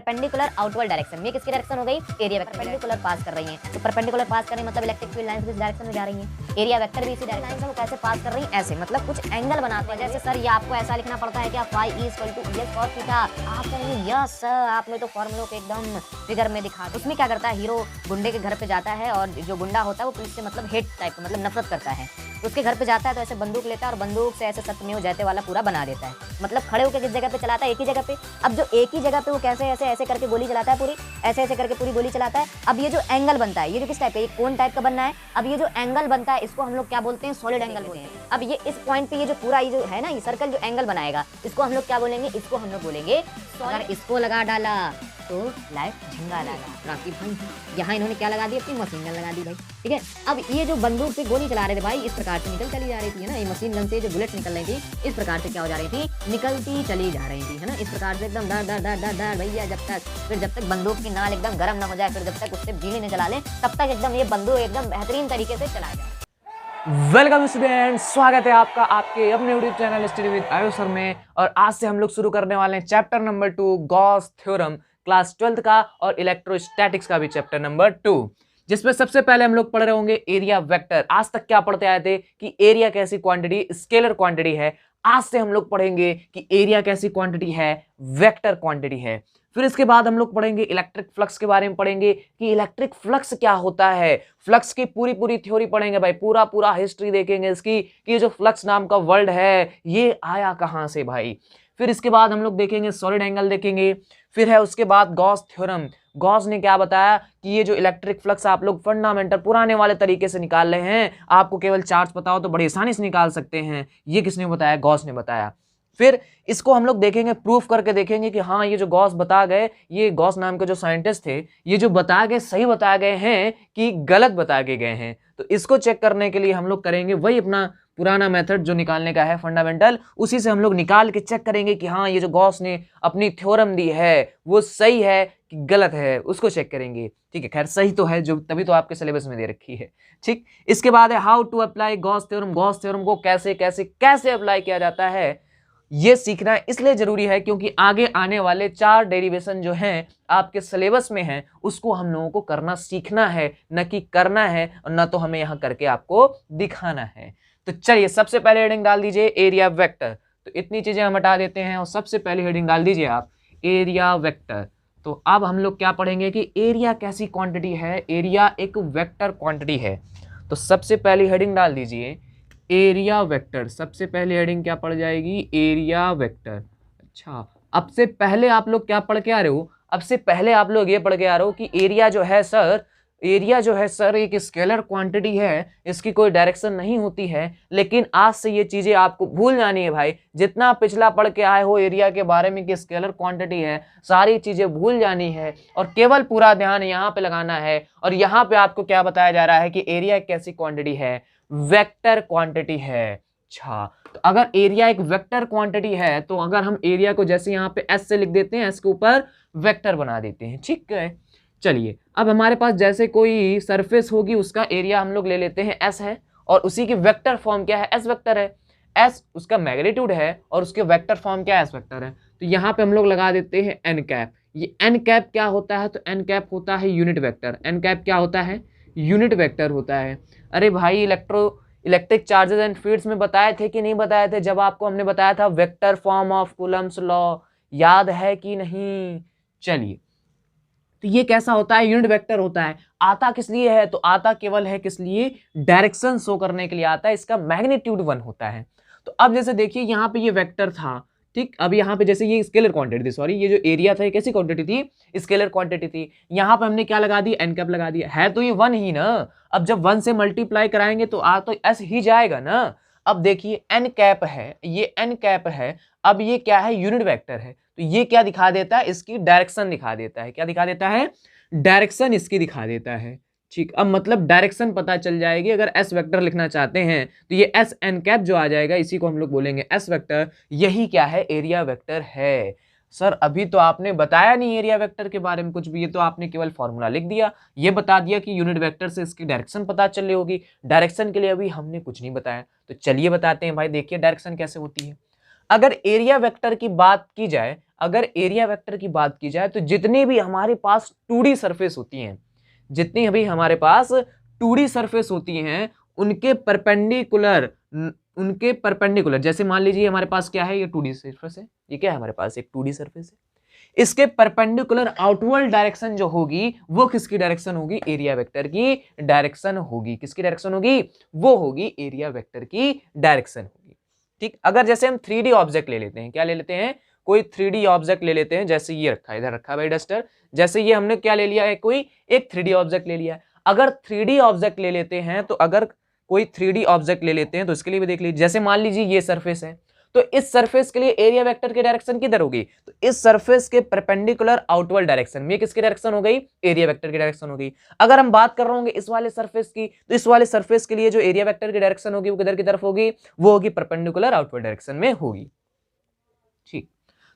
Perpendicular outward direction में किसकी direction हो गई, एरिया वेक्टर परपेंडिकुलर पास कर रही है। तो परपेंडिकुलर पास करने मतलब इलेक्ट्रिक फील्ड लाइंस इस डायरेक्शन में जा रही है, एरिया वेक्टर भी इसी डायरेक्शन में कैसे पास कर रही है, ऐसे मतलब कुछ एंगल बनाते हैं। जैसे सर ये आपको ऐसा लिखना पड़ता है कि phi is equal to S cos theta, आप कहेंगे यस सर आपने तो फॉर्मूलों को एकदम फिगर में दिखा। उसमें क्या करता है, हीरो गुंडे के घर पे जाता है और जो गुंडा होता है वो पुलिस से मतलब हेट टाइप का मतलब नफरत करता है, तो उसके घर पे जाता है तो ऐसे बंदूक लेता है और बंदूक से ऐसे सत्यमेव जयते वाला पूरा बना देता है, मतलब खड़े होकर किस जगह पे चलाता है, एक ही जगह पे। अब जो एक ही जगह पे वो कैसे ऐसे ऐसे करके गोली चलाता है, पूरी ऐसे ऐसे करके पूरी गोली चलाता है। अब ये जो एंगल बनता है, ये जो किस टाइप का, ये कोन टाइप का बनना है। अब ये जो एंगल बनता है इसको हम लोग क्या बोलते हैं, सॉलिड एंगल बोलते हैं। अब ये इस पॉइंट पे ये जो पूरा ये जो है ना, ये सर्कल जो एंगल बनाएगा इसको हम लोग क्या बोलेंगे, इसको हम लोग बोलेंगे। अगर इसको लगा डाला तो लाइट झंगा लगा, राकी भाई यहाँ इन्होंने क्या लगा दी, अपनी मशीन गन लगा दी भाई, ठीक है। अब ये जो बंदूक से गोली चला रहे थे भाई, इस प्रकार से निकल चली जा रही थी, है ना, ये मशीन गन से जो बुलेट निकल रही थी इस प्रकार से क्या हो जा रही थी, निकलती चली जा रही थी, है ना, इस प्रकार से एकदम डर डर डर डर डर भैया। जब तक बंदूक की नाल एकदम गर्म ना हो जाए, फिर जब तक उससे बीड़ी न जला ले, तब तक एकदम ये बंदूक एकदम बेहतरीन तरीके से चलाया जाए। वेलकम स्टूडेंट, स्वागत है आपका आपके अपने YouTube channel study with Ayush sir में। और आज से हम लोग शुरू करने वाले हैं chapter number 2 Gauss theorem, class 12th का, और इलेक्ट्रोस्टैटिक्स का भी चैप्टर नंबर 2, जिसमें सबसे पहले हम लोग पढ़ रहे होंगे एरिया वेक्टर। आज तक क्या पढ़ते आए थे कि एरिया कैसी क्वांटिटी, स्केलर क्वांटिटी है। आज से हम लोग पढ़ेंगे कि एरिया कैसी क्वांटिटी है, वेक्टर क्वांटिटी है। फिर इसके बाद हम लोग पढ़ेंगे इलेक्ट्रिक फ्लक्स के बारे में, पढ़ेंगे कि इलेक्ट्रिक फ्लक्स क्या होता है, फ्लक्स की पूरी थ्योरी पढ़ेंगे भाई, पूरा हिस्ट्री देखेंगे इसकी कि ये जो फ्लक्स नाम का वर्ड है ये आया कहां से भाई। फिर इसके बाद हम लोग देखेंगे सॉलिड एंगल देखेंगे। फिर है उसके बाद गॉस थ्योरम, गॉस ने क्या बताया कि ये जो इलेक्ट्रिक फ्लक्स आप लोग फंडामेंटल पुराने वाले तरीके से निकाल रहे हैं, आपको केवल चार्ज पता हो तो बड़ी आसानी से निकाल सकते हैं, ये किसने बताया, गॉस ने बताया। फिर इसको हम लोग देखेंगे, प्रूफ करके देखेंगे कि हाँ ये जो गॉस बता गए, ये गॉस नाम के जो साइंटिस्ट थे, ये जो बता गए सही बता गए हैं कि गलत बता के गए हैं। तो इसको चेक करने के लिए हम लोग करेंगे वही अपना पुराना मेथड जो निकालने का है फंडामेंटल, उसी से हम लोग निकाल के चेक करेंगे कि हाँ ये जो गॉस ने अपनी थ्योरम दी है वो सही है कि गलत है, उसको चेक करेंगे। ठीक है, खैर सही तो है, जो तभी तो आपके सिलेबस में दे रखी है। ठीक, इसके बाद है how to apply Gauss theorem, Gauss theorem को कैसे कैसे कैसे अप्लाई किया जाता है, ये सीखना इसलिए जरूरी है क्योंकि आगे आने वाले 4 डेरिवेशन जो हैं आपके सिलेबस में हैं, उसको हम लोगों को करना सीखना है, न कि करना है, और न तो हमें यहाँ करके आपको दिखाना है। तो चलिए सबसे पहले हेडिंग डाल दीजिए एरिया वेक्टर। तो इतनी चीजें हम हटा देते हैं और सबसे पहले हेडिंग डाल दीजिए आप एरिया वेक्टर। तो अब हम लोग क्या पढ़ेंगे कि एरिया कैसी क्वांटिटी है, एरिया एक वेक्टर क्वांटिटी है। तो सबसे पहली हेडिंग डाल दीजिए एरिया वेक्टर। सबसे पहले हेडिंग क्या पड़ जाएगी, एरिया वेक्टर। अच्छा, अब से पहले आप लोग क्या पढ़ के आ रहे हो, अब से पहले आप लोग ये पढ़ के आ रहे हो कि एरिया जो है सर, एरिया जो है सर एक स्केलर क्वांटिटी है, इसकी कोई डायरेक्शन नहीं होती है। लेकिन आज से ये चीजें आपको भूल जानी है भाई, जितना पिछला पढ़ के आए हो एरिया के बारे में कि स्केलर क्वांटिटी है, सारी चीजें भूल जानी है और केवल पूरा ध्यान यहाँ पे लगाना है। और यहाँ पे आपको क्या बताया जा रहा है कि एरिया एक कैसी क्वांटिटी है, वेक्टर क्वांटिटी है। अच्छा, तो अगर एरिया एक वेक्टर क्वांटिटी है तो अगर हम एरिया को जैसे यहाँ पे एस से लिख देते हैं, एस के ऊपर वेक्टर बना देते हैं। ठीक है, चलिए अब हमारे पास जैसे कोई सरफेस होगी उसका एरिया हम लोग ले लेते हैं एस है, और उसी की वेक्टर फॉर्म क्या है, एस वेक्टर है। एस उसका मैग्नीट्यूड है और उसके वेक्टर फॉर्म क्या है, एस वेक्टर है। तो यहाँ पे हम लोग लगा देते हैं एन कैप। ये एन कैप क्या होता है, तो एन कैप होता है यूनिट वेक्टर। एन कैप क्या होता है, यूनिट वेक्टर होता है। अरे भाई इलेक्ट्रिक चार्जेस एंड फील्ड्स में बताए थे कि नहीं बताए थे, जब आपको हमने बताया था vector form of Coulomb's law, याद है कि नहीं। चलिए, तो ये कैसा होता है, यूनिट वेक्टर होता है। आता किस लिए है, तो आता केवल है किस लिए, डायरेक्शन शो करने के लिए आता है, इसका मैग्नीट्यूड 1 होता है। तो अब जैसे देखिए यहाँ पे ये वेक्टर था, ठीक, अब यहाँ पे जैसे ये स्केलर क्वांटिटी थी, सॉरी ये जो एरिया था ये कैसी क्वांटिटी थी, स्केलर क्वांटिटी थी। यहाँ पे हमने क्या लगा दी, एन कैप लगा दिया है, तो ये 1 ही ना। अब जब 1 से मल्टीप्लाई कराएंगे तो आ तो एस ही जाएगा ना। अब देखिए एन कैप है, ये एन कैप है, अब ये क्या है, यूनिट वेक्टर है, तो ये क्या दिखा देता है, इसकी डायरेक्शन दिखा देता है। क्या दिखा देता है, डायरेक्शन इसकी दिखा देता है। ठीक, अब मतलब डायरेक्शन पता चल जाएगी। अगर एस वेक्टर लिखना चाहते हैं तो ये एस एन कैप जो आ जाएगा, इसी को हम लोग बोलेंगे एस वेक्टर। यही क्या है, एरिया वेक्टर है। सर अभी तो आपने बताया नहीं एरिया वेक्टर के बारे में कुछ भी, ये तो आपने केवल फॉर्मूला लिख दिया, ये बता दिया कि यूनिट वेक्टर से इसकी डायरेक्शन पता चल रही होगी। डायरेक्शन के लिए अभी हमने कुछ नहीं बताया, तो चलिए बताते हैं भाई। देखिए डायरेक्शन कैसे होती है। अगर एरिया वेक्टर की बात की जाए, अगर एरिया वेक्टर की बात की जाए तो जितनी भी हमारे पास 2D सरफेस होती हैं, जितनी भी हमारे पास 2D सरफेस होती हैं उनके परपेंडिकुलर जैसे मान लीजिए हमारे पास क्या है, ये 2D सरफेस है, ये क्या है हमारे पास एक 2D सरफेस है, इसके परपेंडिकुलर आउटवर्ड डायरेक्शन जो होगी वो किसकी डायरेक्शन होगी, एरिया वेक्टर की डायरेक्शन होगी। किसकी डायरेक्शन होगी, वो होगी एरिया वेक्टर की डायरेक्शन होगी। ठीक, अगर जैसे हम 3D ऑब्जेक्ट ले लेते हैं, क्या ले लेते हैं, कोई 3D ऑब्जेक्ट ले लेते हैं, जैसे ये रखा है, इधर रखा है भाई डस्टर, जैसे ये हमने क्या ले लिया है, कोई एक 3D ऑब्जेक्ट ले लिया है। अगर 3D ऑब्जेक्ट ले लेते हैं तो अगर कोई 3D ऑब्जेक्ट ले लेते हैं तो इसके लिए भी देख लीजिए, जैसे मान लीजिए ये सरफेस है, तो इस सरफेस के लिए एरिया वेक्टर की डायरेक्शन किधर होगी, तो इस सरफेस के परपेंडिकुलर आउटवर्ड डायरेक्शन में किसकी डायरेक्शन हो गई, एरिया वेक्टर की डायरेक्शन हो गई। अगर हम बात कर रहे होंगे इस वाले सरफेस की, तो इस वाले सरफेस के लिए जो एरिया वेक्टर की डायरेक्शन होगी वो किधर की तरफ होगी, वो होगी परपेंडिकुलर आउटवर्ड डायरेक्शन में होगी। ठीक,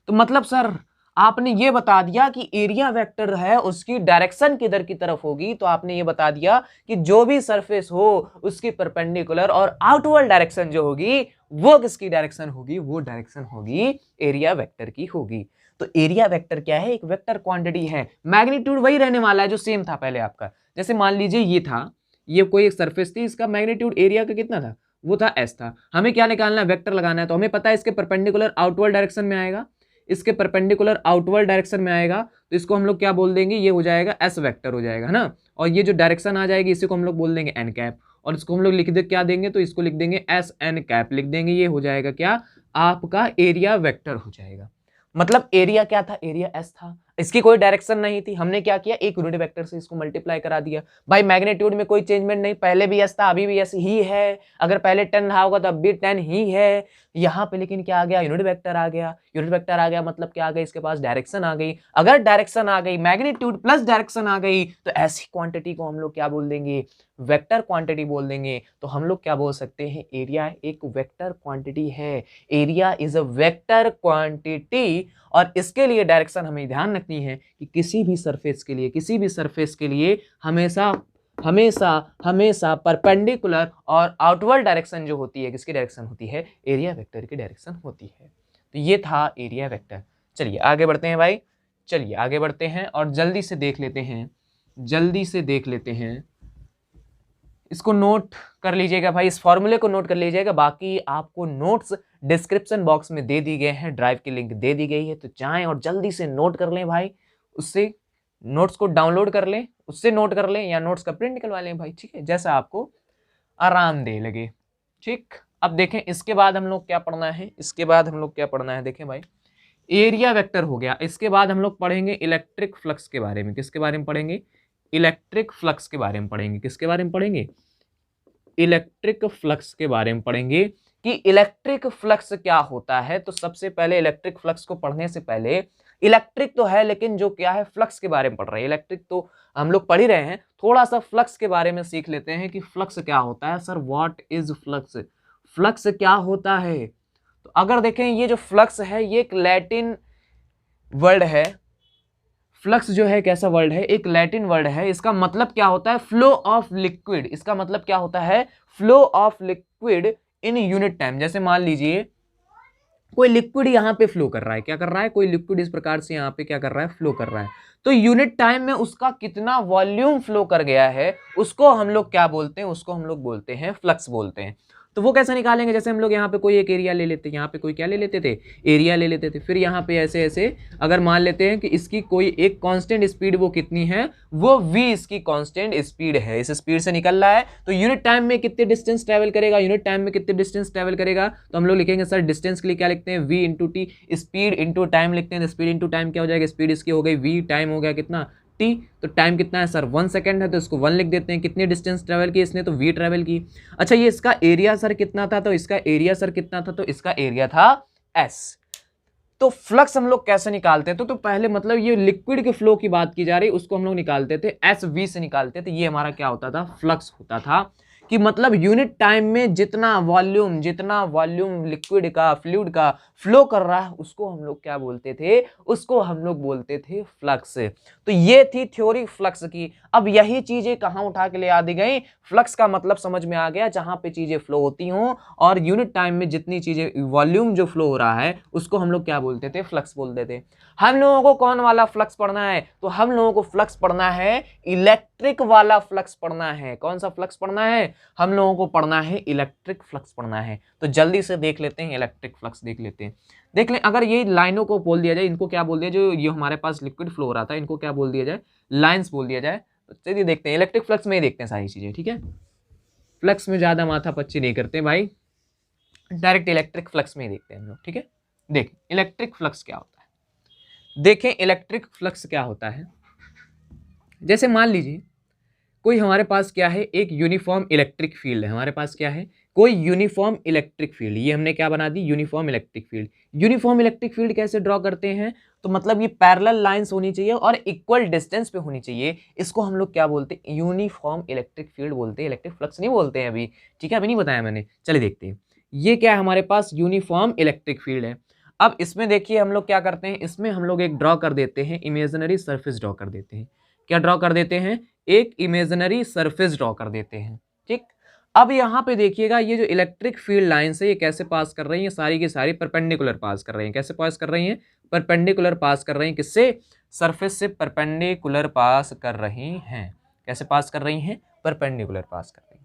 तो मतलब सर आपने ये बता दिया कि एरिया वेक्टर है उसकी डायरेक्शन किधर की तरफ होगी, तो आपने ये बता दिया कि जो भी सरफेस हो उसकी परपेंडिकुलर और आउटवर्ड डायरेक्शन जो होगी वो किसकी डायरेक्शन होगी, वो डायरेक्शन होगी एरिया वेक्टर की होगी। तो एरिया वेक्टर क्या है, एक वेक्टर क्वांटिटी है, मैग्नीट्यूड वही रहने वाला है जो सेम था पहले आपका। जैसे मान लीजिए ये था, ये कोई एक सरफेस थी, इसका मैग्नीट्यूड एरिया का कितना था, वो था एस था। हमें क्या निकालना है, वेक्टर लगाना है, तो हमें पता है इसके परपेंडिकुलर आउटवर्ड डायरेक्शन में आएगा, इसके परपेंडिकुलर आउटवर्ड डायरेक्शन में आएगा, तो इसको हम लोग क्या बोल देंगे, ये हो जाएगा एस वेक्टर हो जाएगा, है ना। और ये जो डायरेक्शन आ जाएगी इसी को हम लोग बोल देंगे एन कैप, और इसको हम लोग लिख दे क्या देंगे, तो इसको लिख देंगे एस एन कैप लिख देंगे, ये हो जाएगा क्या, आपका एरिया वेक्टर हो जाएगा। मतलब एरिया क्या था, एरिया एस था, इसकी कोई डायरेक्शन नहीं थी, हमने क्या किया, एक यूनिट वेक्टर से इसको मल्टीप्लाई करा दिया। भाई मैग्नीट्यूड में कोई चेंजमेंट नहीं, पहले भी एस था अभी भी एस ही है, अगर पहले 10 रहा होगा तो अब भी 10 ही है यहाँ पे, लेकिन क्या आ गया, यूनिट वेक्टर आ गया। यूनिट वेक्टर आ गया मतलब क्या आ गया, इसके पास डायरेक्शन आ गई। अगर डायरेक्शन आ गई, मैग्नीट्यूड प्लस डायरेक्शन आ गई, तो ऐसी क्वांटिटी को हम लोग क्या बोल देंगे, वेक्टर क्वांटिटी बोल देंगे। तो हम लोग क्या बोल सकते हैं, एरिया एक वेक्टर क्वांटिटी है, area is a vector quantity. और इसके लिए डायरेक्शन हमें ध्यान रखनी है कि किसी भी सरफेस के लिए हमेशा परपेंडिकुलर और आउटवर्ड डायरेक्शन जो होती है, किसकी डायरेक्शन होती है, एरिया वेक्टर की डायरेक्शन होती है। तो ये था एरिया वेक्टर। चलिए आगे बढ़ते हैं भाई, चलिए आगे बढ़ते हैं और जल्दी से देख लेते हैं, इसको नोट कर लीजिएगा भाई, इस फॉर्मूले को नोट कर लीजिएगा। बाकी आपको नोट्स डिस्क्रिप्शन बॉक्स में दे दी गए हैं, ड्राइव की लिंक दे दी गई है, तो जाएं और जल्दी से नोट कर लें भाई, उससे नोट्स को डाउनलोड कर लें, उससे नोट कर लें, या नोट्स का प्रिंट निकलवा लें भाई, ठीक है, जैसा आपको आरामदेह लगे। ठीक, अब देखें इसके बाद हम लोग क्या पढ़ना है, देखें भाई, एरिया वेक्टर हो गया, इसके बाद हम लोग पढ़ेंगे इलेक्ट्रिक फ्लक्स के बारे में। किसके बारे में पढ़ेंगे, इलेक्ट्रिक फ्लक्स के बारे में पढ़ेंगे। किसके बारे में पढ़ेंगे, इलेक्ट्रिक फ्लक्स के बारे में पढ़ेंगे कि इलेक्ट्रिक फ्लक्स क्या होता है। तो सबसे पहले इलेक्ट्रिक फ्लक्स को पढ़ने से पहले, इलेक्ट्रिक तो है लेकिन जो क्या है, फ्लक्स के बारे में पढ़ रहे हैं। इलेक्ट्रिक तो हम लोग पढ़ ही रहे हैं, थोड़ा सा फ्लक्स के बारे में सीख लेते हैं कि फ्लक्स क्या होता है। Sir what is flux, flux क्या होता है। तो अगर देखें ये जो फ्लक्स है ये एक लैटिन वर्ड है, फ्लक्स जो है कैसा वर्ड है, एक लैटिन वर्ड है। इसका मतलब क्या होता है, फ्लो ऑफ लिक्विड। इसका मतलब क्या होता है, flow of liquid in unit time. जैसे मान लीजिए कोई लिक्विड यहाँ पे फ्लो कर रहा है, क्या कर रहा है, कोई लिक्विड इस प्रकार से यहाँ पे क्या कर रहा है, फ्लो कर रहा है, तो यूनिट टाइम में उसका कितना वॉल्यूम फ्लो कर गया है उसको हम लोग क्या बोलते हैं, उसको हम लोग बोलते हैं फ्लक्स बोलते हैं। तो वो कैसे निकालेंगे, जैसे हम लोग यहाँ पे कोई एक एरिया ले लेते, यहाँ पे कोई क्या ले लेते थे, एरिया ले लेते थे, फिर यहाँ पे ऐसे ऐसे अगर मान लेते हैं कि इसकी कोई एक कांस्टेंट स्पीड वो कितनी है, वो v इसकी कांस्टेंट स्पीड है, इस स्पीड से निकल रहा है, तो यूनिट टाइम में कितने डिस्टेंस ट्रेवल करेगा, तो हम लोग लिखेंगे सर डिस्टेंस के लिए क्या लिखते हैं, v into T, speed into time लिखते हैं, स्पीड इंटू टाइम क्या हो जाएगा, स्पीड इसकी हो गई v, टाइम हो गया कितना t, तो टाइम कितना है सर 1 सेकेंड है, तो इसको 1 लिख देते हैं। कितनी डिस्टेंस ट्रैवल की इसने, तो v ट्रैवल की। अच्छा ये इसका एरिया सर कितना था, तो इसका एरिया सर कितना था, तो इसका एरिया था s। तो फ्लक्स हम लोग कैसे निकालते हैं, तो पहले मतलब ये लिक्विड के फ्लो की बात की जा रही है, उसको हम लोग निकालते थे एस वी से निकालते थे। ये हमारा क्या होता था, फ्लक्स होता था, कि मतलब यूनिट टाइम में जितना वॉल्यूम लिक्विड का, फ्लूइड का फ्लो कर रहा है उसको हम लोग क्या बोलते थे, उसको हम लोग बोलते थे फ्लक्स। तो ये थी थ्योरी फ्लक्स की। अब यही चीजें कहाँ उठा के ले आ दी गई, फ्लक्स का मतलब समझ में आ गया, जहां पे चीजें फ्लो होती हों और यूनिट टाइम में जितनी चीजें वॉल्यूम जो फ्लो हो रहा है उसको हम लोग क्या बोलते थे, फ्लक्स बोलते थे। हम लोगों को कौन वाला फ्लक्स पढ़ना है, तो हम लोगों को फ्लक्स पढ़ना है इलेक्ट्रिक वाला फ्लक्स पढ़ना है। कौन सा फ्लक्स पढ़ना है, हम लोगों को पढ़ना है इलेक्ट्रिक फ्लक्स पढ़ना है। तो जल्दी से देख लेते हैं इलेक्ट्रिक फ्लक्स, देख लेते हैं। देख लें, अगर ये लाइनों को बोल दिया जाए, इनको क्या बोल दिया, जो ये हमारे पास लिक्विड फ्लो हो रहा था इनको क्या बोल दिया जाए, लाइंस बोल दिया जाए। तो चलिए देखते हैं, इलेक्ट्रिक फ्लक्स में ही देखते हैं सारी चीजें, ठीक है। फ्लक्स में ज्यादा माथा पच्ची नहीं करते भाई, डायरेक्ट इलेक्ट्रिक फ्लक्स में ही देखते हैं हम लोग, ठीक है। देखें इलेक्ट्रिक फ्लक्स क्या होता है, देखें इलेक्ट्रिक फ्लक्स क्या होता है। जैसे मान लीजिए कोई हमारे पास क्या है, एक यूनिफॉर्म इलेक्ट्रिक फील्ड है हमारे पास, क्या है, कोई यूनिफॉर्म इलेक्ट्रिक फील्ड, ये हमने क्या बना दी, uniform electric field. Uniform electric field कैसे ड्रॉ करते हैं, तो मतलब ये पैरेलल लाइंस होनी चाहिए और इक्वल डिस्टेंस पे होनी चाहिए। इसको हम लोग क्या बोलते हैं, यूनिफॉर्म इलेक्ट्रिक फील्ड बोलते हैं, इलेक्ट्रिक फ्लक्स नहीं बोलते हैं अभी, ठीक है, अभी नहीं बताया मैंने। चलिए देखते हैं, ये क्या है हमारे पास, यूनिफॉर्म इलेक्ट्रिक फील्ड है। अब इसमें देखिए हम लोग क्या करते हैं, इसमें हम लोग एक ड्रॉ कर देते हैं, इमेजिनरी सरफेस ड्रॉ कर देते हैं। क्या ड्रॉ कर देते हैं, एक इमेजिनरी सरफेस ड्रॉ कर देते हैं, ठीक। अब यहाँ पे देखिएगा ये जो इलेक्ट्रिक फील्ड लाइंस है ये कैसे पास कर रही हैं, सारी की सारी परपेंडिकुलर पास कर रही हैं। कैसे पास कर रही हैं, परपेंडिकुलर पास कर रही हैं, किससे, सरफेस से परपेंडिकुलर पास कर रही हैं। कैसे पास कर रही हैं, परपेंडिकुलर पास कर रही हैं।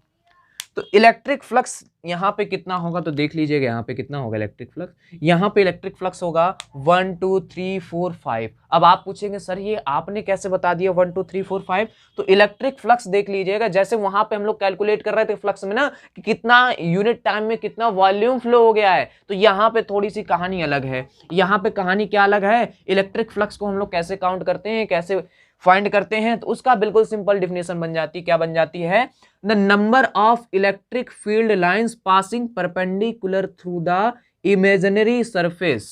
तो इलेक्ट्रिक फ्लक्स यहाँ पे कितना होगा, तो देख लीजिएगा यहाँ पे कितना होगा इलेक्ट्रिक फ्लक्स, यहाँ पे इलेक्ट्रिक फ्लक्स होगा 1 2 3 4 5। अब आप पूछेंगे सर ये आपने कैसे बता दिया 1 2 3 4 5, तो इलेक्ट्रिक फ्लक्स देख लीजिएगा, जैसे वहां पे हम लोग कैलकुलेट कर रहे थे फ्लक्स में ना कि कितना यूनिट टाइम में कितना वॉल्यूम फ्लो हो गया है, तो यहाँ पे थोड़ी सी कहानी अलग है। यहाँ पे कहानी क्या अलग है, इलेक्ट्रिक फ्लक्स को हम लोग कैसे काउंट करते हैं, कैसे फाइंड करते हैं, तो उसका बिल्कुल सिंपल डिफिनेशन बन जाती है। क्या बन जाती है, the number of electric field lines passing perpendicular through the imaginary surface.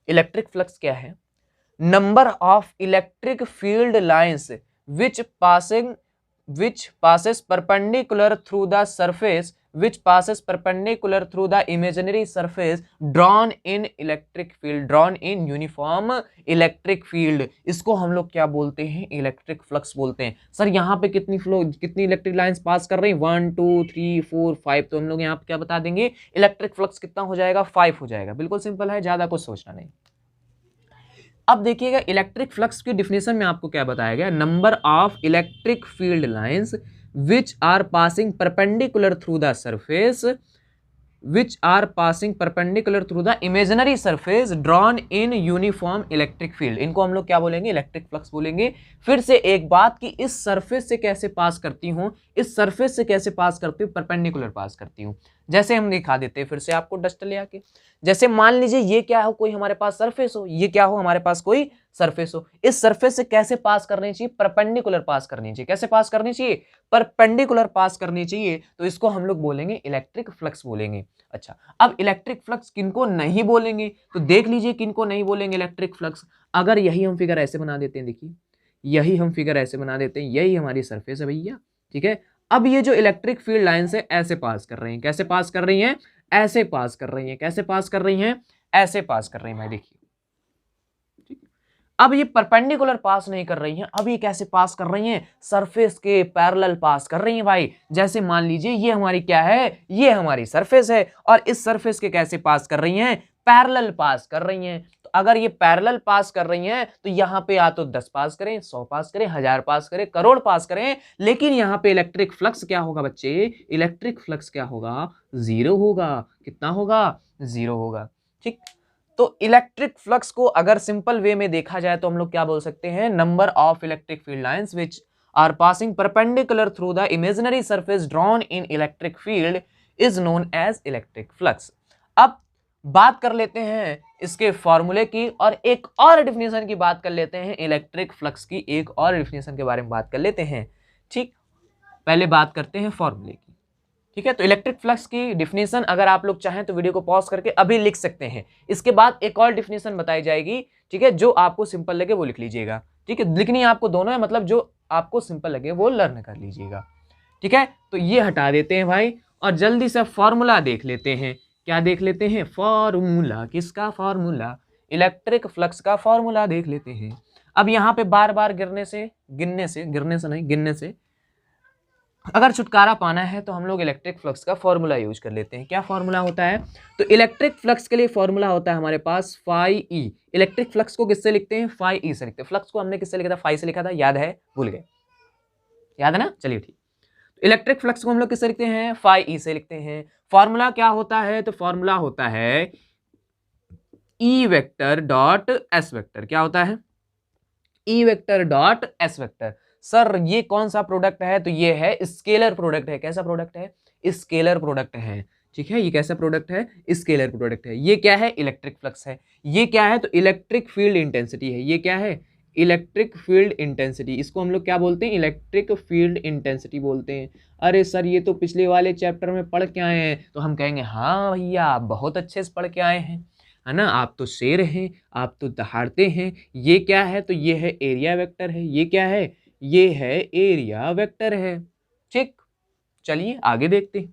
Electric flux क्या है, number of electric field lines which passes perpendicular through the surface which passes perpendicular through the imaginary surface drawn in electric field, drawn in uniform electric field। इसको हम लोग क्या बोलते हैं, electric flux बोलते हैं। सर यहाँ पे कितनी इलेक्ट्रिक लाइंस पास कर रही हैं, 1 2 3 4 5, तो हम लोग यहाँ पे क्या बता देंगे, इलेक्ट्रिक फ्लक्स कितना हो जाएगा, 5 हो जाएगा। बिल्कुल सिंपल है, ज्यादा कुछ सोचना नहीं। अब देखिएगा इलेक्ट्रिक फ्लक्स की डिफिनेशन में आपको क्या बताया गया, number of electric field lines which are passing perpendicular through the surface which are passing perpendicular through the imaginary surface drawn in uniform electric field। इनको हम लोग क्या बोलेंगे, इलेक्ट्रिक फ्लक्स बोलेंगे। फिर से एक बात कि इस सरफेस से कैसे पास करती हूँ, इस सरफेस से कैसे पास करती हूँ, परपेंडिकुलर पास करती हूँ। जैसे हम दिखा देते हैं फिर से आपको डस्ट ले आके, जैसे मान लीजिए ये क्या हो, कोई हमारे पास सरफेस हो, ये क्या हो हमारे पास कोई सरफेस हो, इस सरफेस से कैसे पास करनी चाहिए, परपेंडिकुलर पास करनी चाहिए। कैसे पास करनी चाहिए, परपेंडिकुलर पास करनी चाहिए, तो इसको हम लोग बोलेंगे इलेक्ट्रिक फ्लक्स बोलेंगे। अच्छा, अब इलेक्ट्रिक फ्लक्स किनको नहीं बोलेंगे, तो देख लीजिए किनको नहीं बोलेंगे इलेक्ट्रिक फ्लक्स। अगर यही हम फिगर ऐसे बना देते हैं, देखिए यही हम फिगर ऐसे बना देते हैं, यही हमारी सरफेस है भैया, ठीक है। अब ये जो इलेक्ट्रिक फील्ड लाइंस है ऐसे पास कर रही हैं, कैसे पास कर रही हैं, ऐसे पास कर रही हैं। कैसे पास कर रही हैं, ऐसे पास कर रही हैं भाई, देखिए। अब ये परपेंडिकुलर पास नहीं कर रही हैं, अब ये कैसे पास कर रही हैं, सरफेस के पैरेलल पास कर रही हैं भाई। जैसे मान लीजिए ये हमारी क्या है, ये हमारी सरफेस है, और इस सरफेस के कैसे पास कर रही हैं, पैरेलल पास कर रही हैं। तो अगर ये पैरेलल पास कर रही हैं तो यहाँ पे या तो 10 पास करें, 100 पास करें, 1000 पास करें, करोड़ पास करें, लेकिन यहाँ पे इलेक्ट्रिक फ्लक्स क्या होगा बच्चे, इलेक्ट्रिक फ्लक्स क्या होगा, 0 होगा। कितना होगा, 0 होगा, ठीक। तो इलेक्ट्रिक फ्लक्स को अगर सिंपल वे में देखा जाए तो हम लोग क्या बोल सकते हैं, number of electric field lines which are passing perpendicular through the imaginary surface drawn in electric field is known as electric flux. अब बात कर लेते हैं इसके फॉर्मूले की, और एक और डिफिनेशन की बात कर लेते हैं, इलेक्ट्रिक फ्लक्स की एक और डिफिनेशन के बारे में बात कर लेते हैं, ठीक। पहले बात करते हैं फॉर्मूले की, ठीक है। तो इलेक्ट्रिक फ्लक्स की डिफिनेशन अगर आप लोग चाहें तो वीडियो को पॉज करके अभी लिख सकते हैं। इसके बाद एक और डिफिनेशन बताई जाएगी, ठीक है, जो आपको सिंपल लगे वो लिख लीजिएगा, ठीक है। लिखनी आपको दोनों है, मतलब जो आपको सिंपल लगे वो लर्न कर लीजिएगा, ठीक है। तो ये हटा देते हैं भाई, और जल्दी से फॉर्मूला देख लेते हैं क्या देख लेते हैं, फॉर्मूला, किसका फॉर्मूला, इलेक्ट्रिक फ्लक्स का फॉर्मूला देख लेते हैं। अब यहाँ पे बार बार गिरने से अगर छुटकारा पाना है तो हम लोग इलेक्ट्रिक फ्लक्स का फॉर्मूला यूज कर लेते हैं। क्या फॉर्मूला होता है, तो इलेक्ट्रिक फ्लक्स के लिए फॉर्मूला होता है हमारे पास फाई ई। इलेक्ट्रिक फ्लक्स को किससे लिखते हैं, फाई ई से लिखते हैं। फ्लक्स को हमने किससे लिखा था, फाई से लिखा था, याद है, भूल गए, याद है ना, चलिए ठीक। तो इलेक्ट्रिक फ्लक्स को हम लोग किससे लिखते हैं, फाई ई से लिखते हैं। फॉर्मूला क्या होता है, तो फॉर्मूला होता है E vector dot S vector. क्या होता है, E vector dot S vector. Sir ये कौन सा प्रोडक्ट है, तो ये है स्केलर प्रोडक्ट है। कैसा प्रोडक्ट है, स्केलर प्रोडक्ट है, ठीक है। ये कैसा प्रोडक्ट है, स्केलर प्रोडक्ट है। ये क्या है, इलेक्ट्रिक फ्लक्स है। ये क्या है, तो इलेक्ट्रिक फील्ड इंटेंसिटी है। ये क्या है, इलेक्ट्रिक फील्ड इंटेंसिटी। इसको हम लोग क्या बोलते हैं, इलेक्ट्रिक फील्ड इंटेंसिटी बोलते हैं। अरे सर ये तो पिछले वाले चैप्टर में पढ़ के आए हैं, तो हम कहेंगे हाँ भैया आप बहुत अच्छे से पढ़ के आए हैं, है ना, आप तो शेर हैं, आप तो दहाड़ते हैं। ये क्या है, तो ये है एरिया वेक्टर है। ये क्या है, ये है एरिया वेक्टर है, ठीक। चलिए आगे देखते हैं।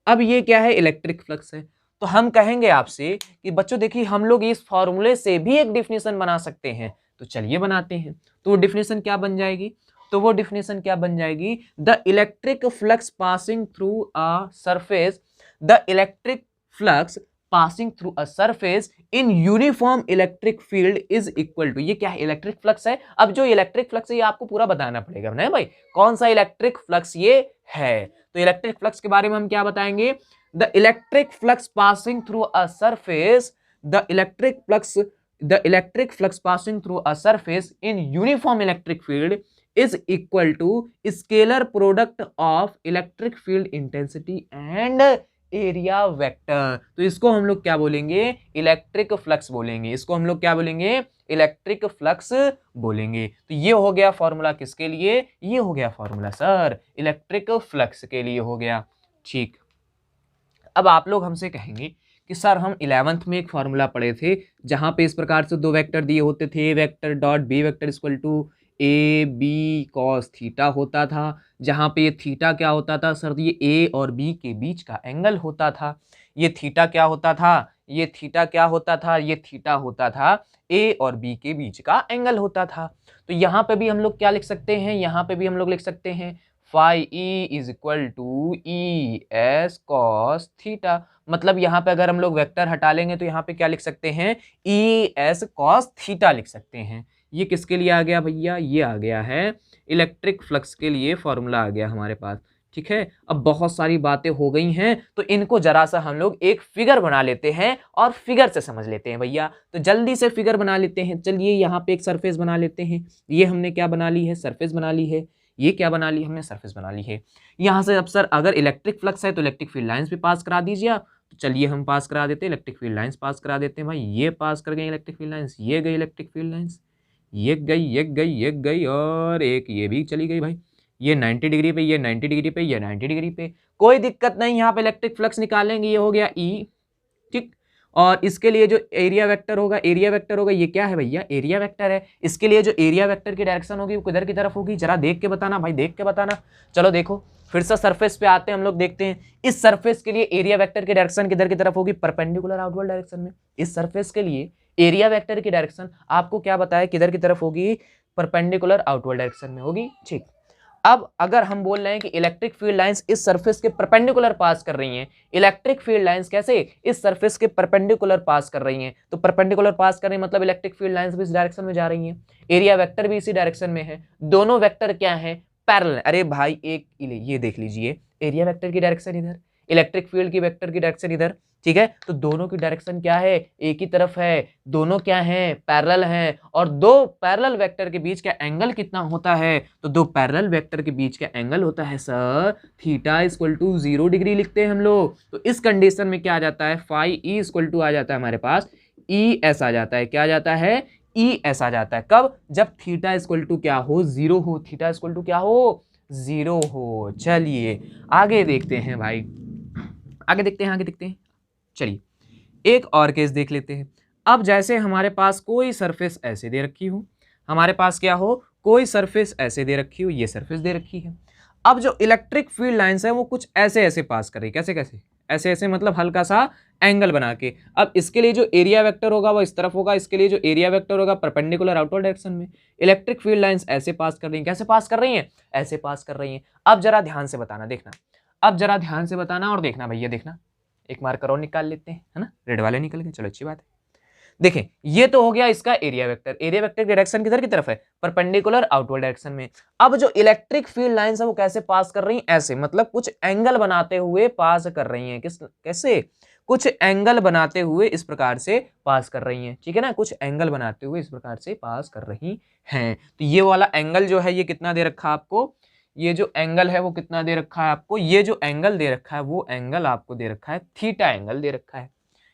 अब ये क्या है, इलेक्ट्रिक फ्लक्स है। तो हम कहेंगे आपसे कि बच्चों देखिए हम लोग इस फॉर्मूले से भी एक डिफिनेशन बना सकते हैं, तो चलिए बनाते हैं। तो वो डिफिनेशन क्या बन जाएगी, तो वो डिफिनेशन क्या बन जाएगी, the electric flux passing through a surface, the electric flux passing through a surface in uniform electric field is equal to. ये क्या है, इलेक्ट्रिक फ्लक्स है। अब जो इलेक्ट्रिक फ्लक्स है ये आपको पूरा बताना पड़ेगा ना भाई, कौन सा इलेक्ट्रिक फ्लक्स ये है। तो इलेक्ट्रिक फ्लक्स के बारे में हम क्या बताएंगे, the electric flux passing through a surface, the electric flux passing through a surface in uniform electric field is equal to scalar product of electric field intensity and area vector. तो इसको हम लोग क्या बोलेंगे, इलेक्ट्रिक फ्लक्स बोलेंगे। इसको हम लोग क्या बोलेंगे, इलेक्ट्रिक फ्लक्स बोलेंगे। तो ये हो गया फॉर्मूला किसके लिए, ये हो गया फॉर्मूला सर इलेक्ट्रिक फ्लक्स के लिए हो गया, ठीक। अब आप लोग हमसे कहेंगे कि सर हम 11th में एक फॉर्मूला पढ़े थे जहां पे इस प्रकार से दो वेक्टर दिए होते थे, A vector dot B vector equal to A B cos theta होता था, जहां पे ये थीटा क्या होता था सर, ये ए और बी के बीच का एंगल होता था। ये थीटा क्या होता था, ये थीटा क्या होता था, ये थीटा होता था ए और बी के बीच का एंगल होता था। तो यहाँ पे भी हम लोग क्या लिख सकते हैं, यहाँ पे भी हम लोग लिख सकते हैं phi E is equal to E S cos theta. मतलब यहाँ पे अगर हम लोग वेक्टर हटा लेंगे तो यहाँ पे क्या लिख सकते हैं, ई एस कॉस थीटा लिख सकते हैं। ये किसके लिए आ गया भैया, ये आ गया है इलेक्ट्रिक फ्लक्स के लिए फॉर्मूला आ गया हमारे पास, ठीक है। अब बहुत सारी बातें हो गई हैं तो इनको जरा सा हम लोग एक फिगर बना लेते हैं और फिगर से समझ लेते हैं भैया। तो जल्दी से फिगर बना लेते हैं। चलिए यहाँ पे एक सरफेस बना लेते हैं। ये हमने क्या बना ली है, सरफेस बना ली है। ये क्या बना ली हमने, सरफेस बना ली है। यहाँ से अब सर अगर इलेक्ट्रिक फ्लक्स है तो इलेक्ट्रिक फील्ड लाइंस भी पास करा दीजिए आप। तो चलिए हम पास करा देते हैं, इलेक्ट्रिक फील्ड लाइंस पास करा देते हैं भाई। ये पास कर गए इलेक्ट्रिक फील्ड लाइंस, ये गई इलेक्ट्रिक फील्ड लाइंस, ये गई और एक ये भी चली गई भाई। ये 90 डिग्री पे, ये 90 डिग्री पे, ये 90 डिग्री पे, कोई दिक्कत नहीं। यहाँ पे इलेक्ट्रिक फ्लक्स निकालेंगे, ये हो गया ई, ठीक। और इसके लिए जो एरिया वेक्टर होगा, ये क्या है भैया, एरिया वेक्टर है। इसके लिए जो एरिया वेक्टर की डायरेक्शन होगी वो किधर की तरफ होगी, जरा देख के बताना भाई, देख के बताना। चलो देखो फिर से सरफेस पे आते हैं हम लोग, देखते हैं इस सरफेस के लिए एरिया वेक्टर की डायरेक्शन किधर की तरफ होगी, परपेंडिकुलर आउटवर्ड डायरेक्शन में। इस सरफेस के लिए एरिया वेक्टर की डायरेक्शन आपको क्या बताया, किधर की तरफ होगी, परपेंडिकुलर आउटवर्ड डायरेक्शन में होगी, ठीक। अब अगर हम बोल रहे हैं कि इलेक्ट्रिक फील्ड लाइंस इस सरफेस के परपेंडिकुलर पास कर रही हैं, इलेक्ट्रिक फील्ड लाइंस कैसे, इस सरफेस के परपेंडिकुलर पास कर रही हैं, तो परपेंडिकुलर पास कर रही है मतलब इलेक्ट्रिक फील्ड लाइंस भी इस डायरेक्शन में जा रही हैं, एरिया वेक्टर भी इसी डायरेक्शन में है। दोनों वेक्टर क्या है, पैरेलल। अरे भाई एक ये देख लीजिए, एरिया वेक्टर की डायरेक्शन इधर, इलेक्ट्रिक फील्ड की वेक्टर की डायरेक्शन इधर, ठीक है। तो दोनों की डायरेक्शन क्या है, एक ही तरफ है, दोनों क्या है, पैरेलल हैं। और दो पैरेलल वेक्टर के बीच का एंगल कितना होता है, तो दो पैरेलल वेक्टर के बीच का एंगल होता है sir theta equal to 0 degree लिखते हैं हम लोग। तो इस कंडीशन में क्या आ जाता है, फाई ई इक्वल टू आ जाता है हमारे पास ई एस आ जाता है। क्या आ जाता है, ई एस आ जाता है। कब, जब थीटा इक्वल टू क्या हो, 0 हो, थीटा इक्वल टू क्या हो, 0 हो। चलिए आगे देखते हैं भाई, आगे देखते हैं। चलिए एक और केस देख लेते हैं। अब जैसे हमारे पास कोई सरफेस ऐसे दे रखी हो, हमारे पास क्या हो, कोई सरफेस ऐसे दे रखी हो, ये सरफेस दे रखी है। अब जो इलेक्ट्रिक फील्ड लाइंस है वो कुछ ऐसे ऐसे पास कर रही है, कैसे कैसे, ऐसे ऐसे मतलब हल्का सा एंगल बना के। अब इसके लिए जो एरिया वेक्टर होगा वो इस तरफ होगा, इसके लिए जो एरिया वेक्टर होगा परपेंडिकुलर आउटवर्ड डायरेक्शन में। इलेक्ट्रिक फील्ड लाइंस ऐसे पास कर रही हैं, कैसे पास कर रही हैं, ऐसे पास कर रही हैं। अब जरा ध्यान से बताना, देखना, अब जरा ध्यान से बताना और देखना भैया, देखना एक मार्कर और निकाल लेते हैं, है ना, रेड वाले निकल गए, चलो अच्छी बात है। देखें ये तो हो गया इसका एरिया वेक्टर। एरिया वेक्टर की डायरेक्शन किधर की तरफ है, परपेंडिकुलर आउटवर्ड डायरेक्शन में। अब जो इलेक्ट्रिक फील्ड लाइंस है वो कैसे पास कर रही हैं, ऐसे, मतलब कुछ एंगल बनाते हुए पास कर रही हैं। किस कैसे, कुछ एंगल बनाते हुए इस प्रकार से पास कर रही हैं, ठीक है ना, कुछ एंगल बनाते हुए इस प्रकार से पास कर रही हैं। तो ये वाला एंगल जो है ये कितना दे रखा है आपको, ये जो एंगल है वो कितना दे रखा है आपको, ये जो एंगल दे रखा है वो एंगल आपको दे रखा है थीटा एंगल दे रखा है,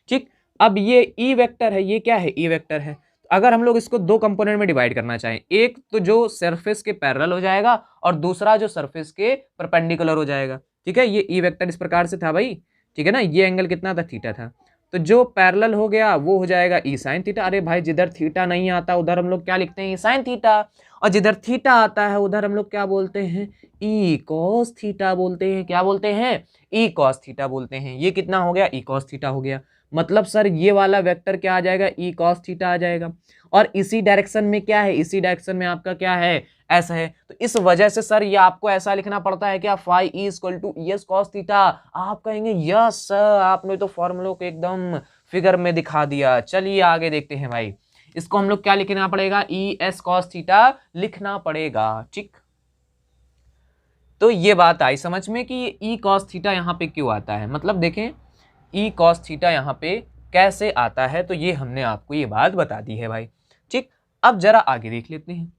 ठीक। अब ये ई वेक्टर है, ये क्या है, ई वेक्टर है। अगर हम लोग इसको दो कंपोनेंट में डिवाइड करना चाहें, एक तो जो सरफेस के पैरेलल हो जाएगा और दूसरा जो सरफेस के परपेंडिकुलर हो जाएगा, ठीक है। ये ई वेक्टर इस प्रकार से था भाई, ठीक है ना, ये एंगल कितना था, थीटा था। तो जो पैरेलल हो गया वो हो जाएगा ई साइन थीटा। अरे भाई जिधर थीटा नहीं आता उधर हम लोग क्या लिखते हैं, ई साइन थीटा, और जिधर थीटा आता है उधर हम लोग क्या बोलते हैं, ई कॉस थीटा बोलते हैं। क्या बोलते हैं, ई कॉस थीटा बोलते हैं। ये कितना हो गया, ई कॉस थीटा हो गया। मतलब सर ये वाला वेक्टर क्या आ जाएगा, ई कॉस थीटा आ जाएगा। और इसी डायरेक्शन में क्या है, इसी डायरेक्शन में आपका क्या है, ऐसा है। तो इस वजह से सर ये आपको ऐसा लिखना पड़ता है क्या, phi E equal to E S cos theta. आप कहेंगे यस सर आपने तो फॉर्मूलों को एकदम फिगर में दिखा दिया। चलिए आगे देखते हैं भाई, इसको हम लोग क्या लिखना पड़ेगा, ई एस कॉस थीटा लिखना पड़ेगा, ठीक। तो ये बात आई समझ में कि ई कॉस थीटा यहाँ पे क्यों आता है, मतलब देखें ई कॉस थीटा यहाँ पे कैसे आता है, तो ये हमने आपको ये बात बता दी है भाई, ठीक। अब जरा आगे देख लेते हैं,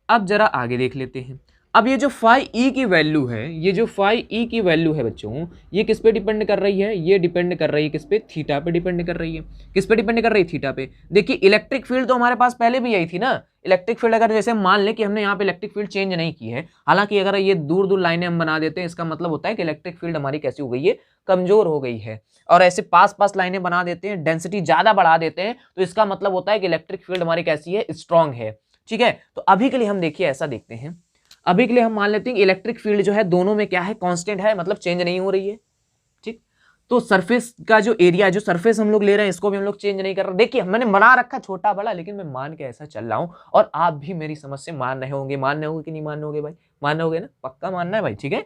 अब जरा आगे देख लेते हैं। अब ये जो फाई ई की वैल्यू है, ये जो फाई ई की वैल्यू है बच्चों, ये किस पे डिपेंड कर रही है, ये डिपेंड कर रही है किस पे, थीटा पे डिपेंड कर रही है। किस पे डिपेंड कर रही है, थीटा पे। देखिए इलेक्ट्रिक फील्ड तो हमारे पास पहले भी आई थी ना। इलेक्ट्रिक फील्ड अगर जैसे मान लें कि हमने यहाँ पे इलेक्ट्रिक फील्ड चेंज नहीं की है, हालांकि अगर ये दूर दूर लाइनें हम बना देते हैं इसका मतलब होता है कि इलेक्ट्रिक फील्ड हमारी कैसी हो गई है, कमजोर हो गई है। और ऐसे पास पास लाइनें बना देते हैं, डेंसिटी ज्यादा बढ़ा देते हैं, तो इसका मतलब होता है कि इलेक्ट्रिक फील्ड हमारी कैसी है, स्ट्रांग है, ठीक है। तो अभी के लिए हम देखिए ऐसा देखते हैं, अभी के लिए हम मान लेते हैं कि इलेक्ट्रिक फील्ड जो है दोनों में क्या है, कांस्टेंट है, मतलब चेंज नहीं हो रही है, ठीक। तो सरफेस का जो एरिया, जो सरफेस हम लोग ले रहे हैं इसको भी हम लोग चेंज नहीं कर रहे। देखिए मैंने बना रखा छोटा बड़ा, लेकिन मैं मान के ऐसा चल रहा हूं और आप भी मेरी समझ से मान रहे होंगे। मानने होगे कि नहीं मानने होगे भाई, मानने होगे ना, पक्का मानना है भाई, ठीक है।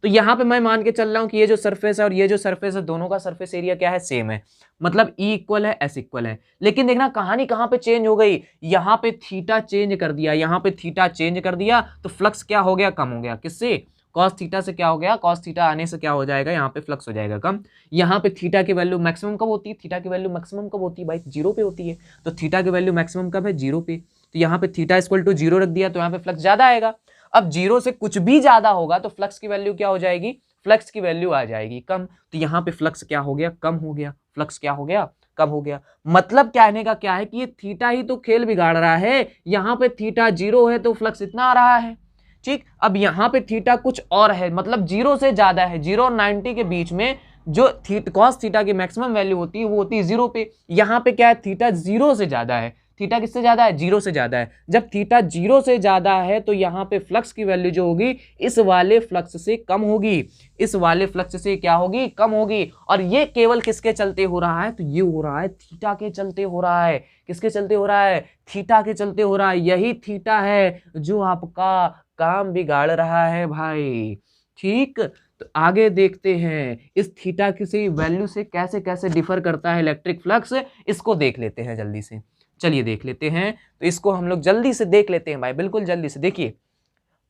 तो यहाँ पे मैं मान के चल रहा हूँ कि ये जो सरफेस है और ये जो सरफेस है दोनों का सरफेस एरिया क्या है, सेम है, मतलब ई इक्वल है, एस इक्वल है। लेकिन देखना कहानी कहाँ पे चेंज हो गई, यहाँ पे थीटा चेंज कर दिया, यहाँ पे थीटा चेंज कर दिया, तो फ्लक्स क्या हो गया, कम हो गया। किससे, कॉस थीटा से क्या हो गया, कॉस थीटा आने से क्या हो जाएगा, यहाँ पे फ्लक्स हो जाएगा कम। यहाँ पे थीटा की वैल्यू मैक्सिमम कब होती है, थीटा की वैल्यू मैक्सिमम कब होती है भाई, 0 पे होती है। तो थीटा की वैल्यू मैक्सिमम कब है, 0 पे। तो यहाँ पे थीटा इक्वल टू 0 रख दिया तो यहाँ पे फ्लक्स ज्यादा आएगा। अब 0 से कुछ भी ज्यादा होगा तो फ्लक्स की वैल्यू क्या हो जाएगी, फ्लक्स की वैल्यू आ जाएगी कम। तो यहाँ पे फ्लक्स क्या हो गया, कम हो गया, फ्लक्स क्या हो गया, कम हो गया। मतलब कहने का क्या है कि ये थीटा ही तो खेल बिगाड़ रहा है। यहाँ पे थीटा 0 है तो फ्लक्स इतना आ रहा है, ठीक। अब यहाँ पे थीटा कुछ और है, मतलब 0 से ज्यादा है, 0 और 90 के बीच में जो कॉस थीटा की मैक्सिमम वैल्यू होती है वो होती है 0 पे। यहाँ पे क्या है, थीटा 0 से ज्यादा है। थीटा किससे ज्यादा है, 0 से ज्यादा है। जब थीटा 0 से ज्यादा है तो यहाँ पे फ्लक्स की वैल्यू जो होगी इस वाले फ्लक्स से कम होगी, इस वाले फ्लक्स से क्या होगी, कम होगी। और ये केवल किसके चलते हो रहा है, तो ये हो रहा है थीटा के चलते हो रहा है। किसके चलते हो रहा है, थीटा के चलते हो रहा है। यही थीटा है जो आपका काम बिगाड़ रहा है भाई, ठीक। तो आगे देखते हैं इस थीटा की वैल्यू से कैसे कैसे डिफर करता है इलेक्ट्रिक फ्लक्स, इसको देख लेते हैं जल्दी से। चलिए देख लेते हैं, तो इसको हम लोग जल्दी से देख लेते हैं भाई, बिल्कुल जल्दी से। देखिए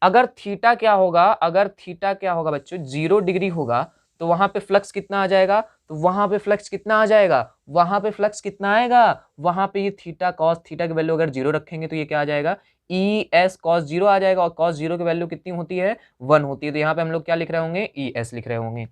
अगर थीटा क्या होगा, अगर थीटा क्या होगा बच्चों, 0 डिग्री होगा तो वहां पे फ्लक्स कितना आ जाएगा, तो वहां पे फ्लक्स कितना आ जाएगा, वहां पे फ्लक्स कितना आएगा, वहां पे ये थीटा कॉस थीटा की वैल्यू अगर 0 रखेंगे तो ये क्या आ जाएगा, ई एस कॉस 0 आ जाएगा। और कॉस 0 की वैल्यू कितनी होती है, 1 होती है। तो यहाँ पे हम लोग क्या लिख रहे होंगे, ई एस लिख रहे होंगे।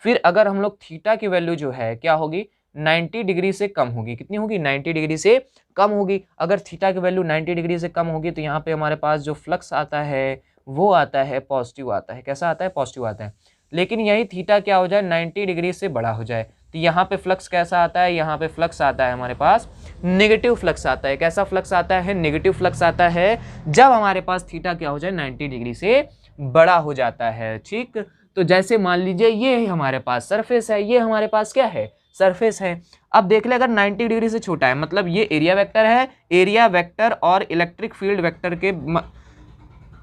फिर अगर हम लोग थीटा की वैल्यू जो है क्या होगी, 90 डिग्री से कम होगी। कितनी होगी, 90 डिग्री से कम होगी। अगर थीटा की वैल्यू 90 डिग्री से कम होगी तो यहाँ पे हमारे पास जो फ्लक्स आता है वो आता है पॉजिटिव आता है। कैसा आता है, पॉजिटिव आता है। लेकिन यही थीटा क्या हो जाए, 90 डिग्री से बड़ा हो जाए तो यहाँ पे फ्लक्स कैसा आता है, यहाँ पे फ्लक्स आता है हमारे पास नेगेटिव फ्लक्स आता है। कैसा फ्लक्स आता है, नेगेटिव फ्लक्स आता है जब हमारे पास थीटा क्या हो जाए, 90 डिग्री से बड़ा हो जाता है, ठीक। तो जैसे मान लीजिए ये हमारे पास सरफेस है, ये हमारे पास क्या है, सरफेस है। अब देख ले अगर 90 डिग्री से छोटा है, मतलब ये एरिया वेक्टर है, एरिया वेक्टर और इलेक्ट्रिक फील्ड वेक्टर के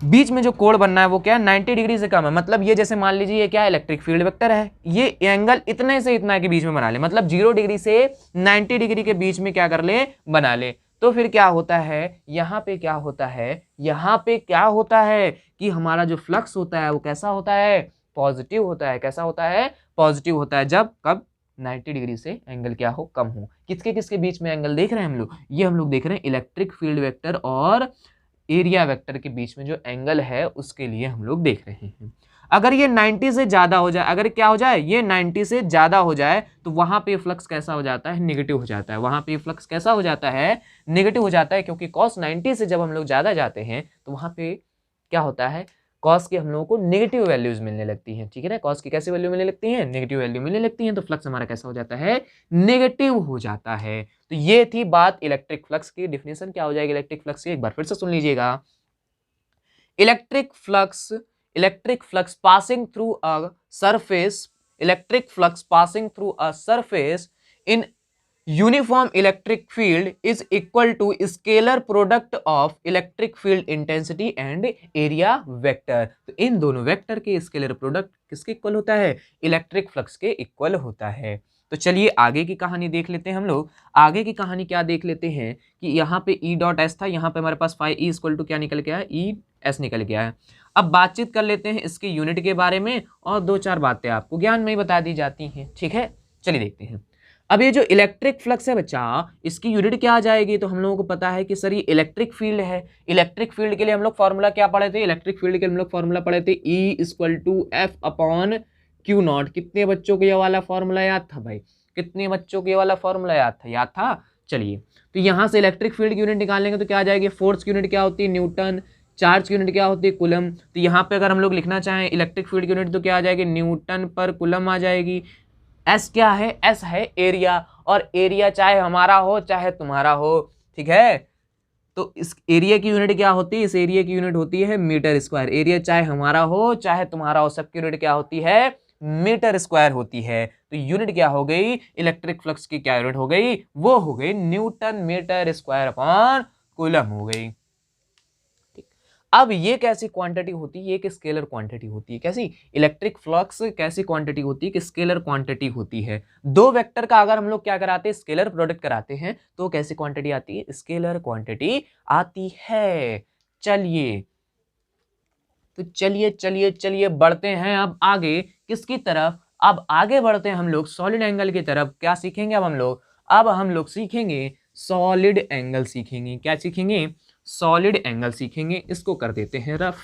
बीच में जो कोण बनना है वो क्या है, 90 डिग्री से कम है। मतलब ये जैसे मान लीजिए ये क्या है, इलेक्ट्रिक फील्ड वेक्टर है, ये एंगल इतने से इतना के बीच में बना ले, मतलब 0 डिग्री से 90 डिग्री के बीच में क्या कर ले, बना ले। तो फिर क्या होता है, यहाँ पे क्या होता है, यहाँ पे क्या होता है कि हमारा जो फ्लक्स होता है वो कैसा होता है, पॉजिटिव होता है। कैसा होता है, पॉजिटिव होता है। जब कब, 90 डिग्री से एंगल क्या हो, कम हो। किसके किसके बीच में एंगल देख रहे हैं हम लोग, ये हम लोग देख रहे हैं इलेक्ट्रिक फील्ड वेक्टर और एरिया वेक्टर के बीच में जो एंगल है उसके लिए हम लोग देख रहे हैं। अगर ये 90 से ज्यादा हो जाए, अगर क्या हो जाए, ये 90 से ज्यादा हो जाए, तो वहां पे फ्लक्स कैसा हो जाता है, नेगेटिव हो जाता है। वहां पे फ्लक्स कैसा हो जाता है, नेगेटिव हो जाता है, क्योंकि cos 90 से जब हम लोग ज्यादा जाते हैं तो वहां पे क्या होता है, cos के हम लोगों को नेगेटिव वैल्यूज मिलने लगती हैं, ठीक है ना। cos की कैसे वैल्यू मिलने लगती है, नेगेटिव वैल्यू मिलने लगती हैं, तो फ्लक्स हमारा कैसा हो जाता है, नेगेटिव हो जाता है। तो ये थी बात इलेक्ट्रिक फ्लक्स की। डिफिनेशन क्या हो जाएगी इलेक्ट्रिक फ्लक्स की, एक बार फिर से सुन लीजिएगा। Electric flux passing through a surface, electric flux passing through a surface in uniform electric field is equal to scalar product of electric field intensity and area vector. तो इन दोनों वेक्टर के स्केलर प्रोडक्ट किसके equal होता है, electric flux के equal होता है। तो चलिए आगे की कहानी देख लेते हैं हम लोग। आगे की कहानी क्या देख लेते हैं कि यहाँ पे E डॉट एस था, यहाँ पे हमारे पास फाई E इक्वल टू क्या निकल गया है, ई एस निकल गया है। अब बातचीत कर लेते हैं इसके यूनिट के बारे में, और दो चार बातें आपको ज्ञान में ही बता दी जाती हैं, ठीक है। चलिए देखते हैं। अब ये जो इलेक्ट्रिक फ्लक्स है बच्चा, इसकी यूनिट क्या आ जाएगी, तो हम लोगों को पता है कि सर ये इलेक्ट्रिक फील्ड है। इलेक्ट्रिक फील्ड के लिए हम लोग फॉर्मूला क्या पढ़े थे, इलेक्ट्रिक फील्ड के हम लोग फॉर्मूला पढ़े थे E equal to F upon Q naught. कितने बच्चों को ये वाला फॉर्मूला याद था भाई, कितने बच्चों को ये वाला फॉर्मूला याद था, याद था। चलिए तो यहाँ से इलेक्ट्रिक फील्ड की यूनिट निकालेंगे तो क्या आ जाएगी, फोर्स की यूनिट क्या होती है, न्यूटन, चार्ज की यूनिट क्या होती है, कूलम। तो यहाँ पे अगर हम लोग लिखना चाहें इलेक्ट्रिक फील्ड की यूनिट तो क्या आ जाएगी, न्यूटन पर कूलम आ जाएगी। एस क्या है, एस है एरिया, और एरिया चाहे हमारा हो चाहे तुम्हारा हो, ठीक है। तो इस एरिया की यूनिट क्या होती है, इस एरिया की यूनिट होती है मीटर स्क्वायर। एरिया चाहे हमारा हो चाहे तुम्हारा हो, सबकी यूनिट क्या होती है, मीटर स्क्वायर होती है। तो यूनिट क्या हो गई, इलेक्ट्रिक फ्लक्स की क्या यूनिट हो गई, वो हो गई newton metre square upon coulomb हो गई। अब ये कैसी क्वांटिटी होती है, ये एक स्केलर क्वांटिटी होती है। कैसी, इलेक्ट्रिक फ्लक्स कैसी क्वांटिटी होती है कि स्केलर क्वांटिटी होती है। दो वेक्टर का अगर हम लोग क्या कराते हैं, स्केलर प्रोडक्ट कराते हैं, तो कैसी क्वांटिटी आती है, स्केलर क्वांटिटी आती है। चलिए तो चलिए बढ़ते हैं अब आगे किसकी तरफ, अब आगे बढ़ते हैं हम लोग सॉलिड एंगल की तरफ। क्या सीखेंगे अब हम लोग सीखेंगे सॉलिड एंगल सीखेंगे। क्या सीखेंगे, सॉलिड एंगल सीखेंगे। इसको कर देते हैं रफ।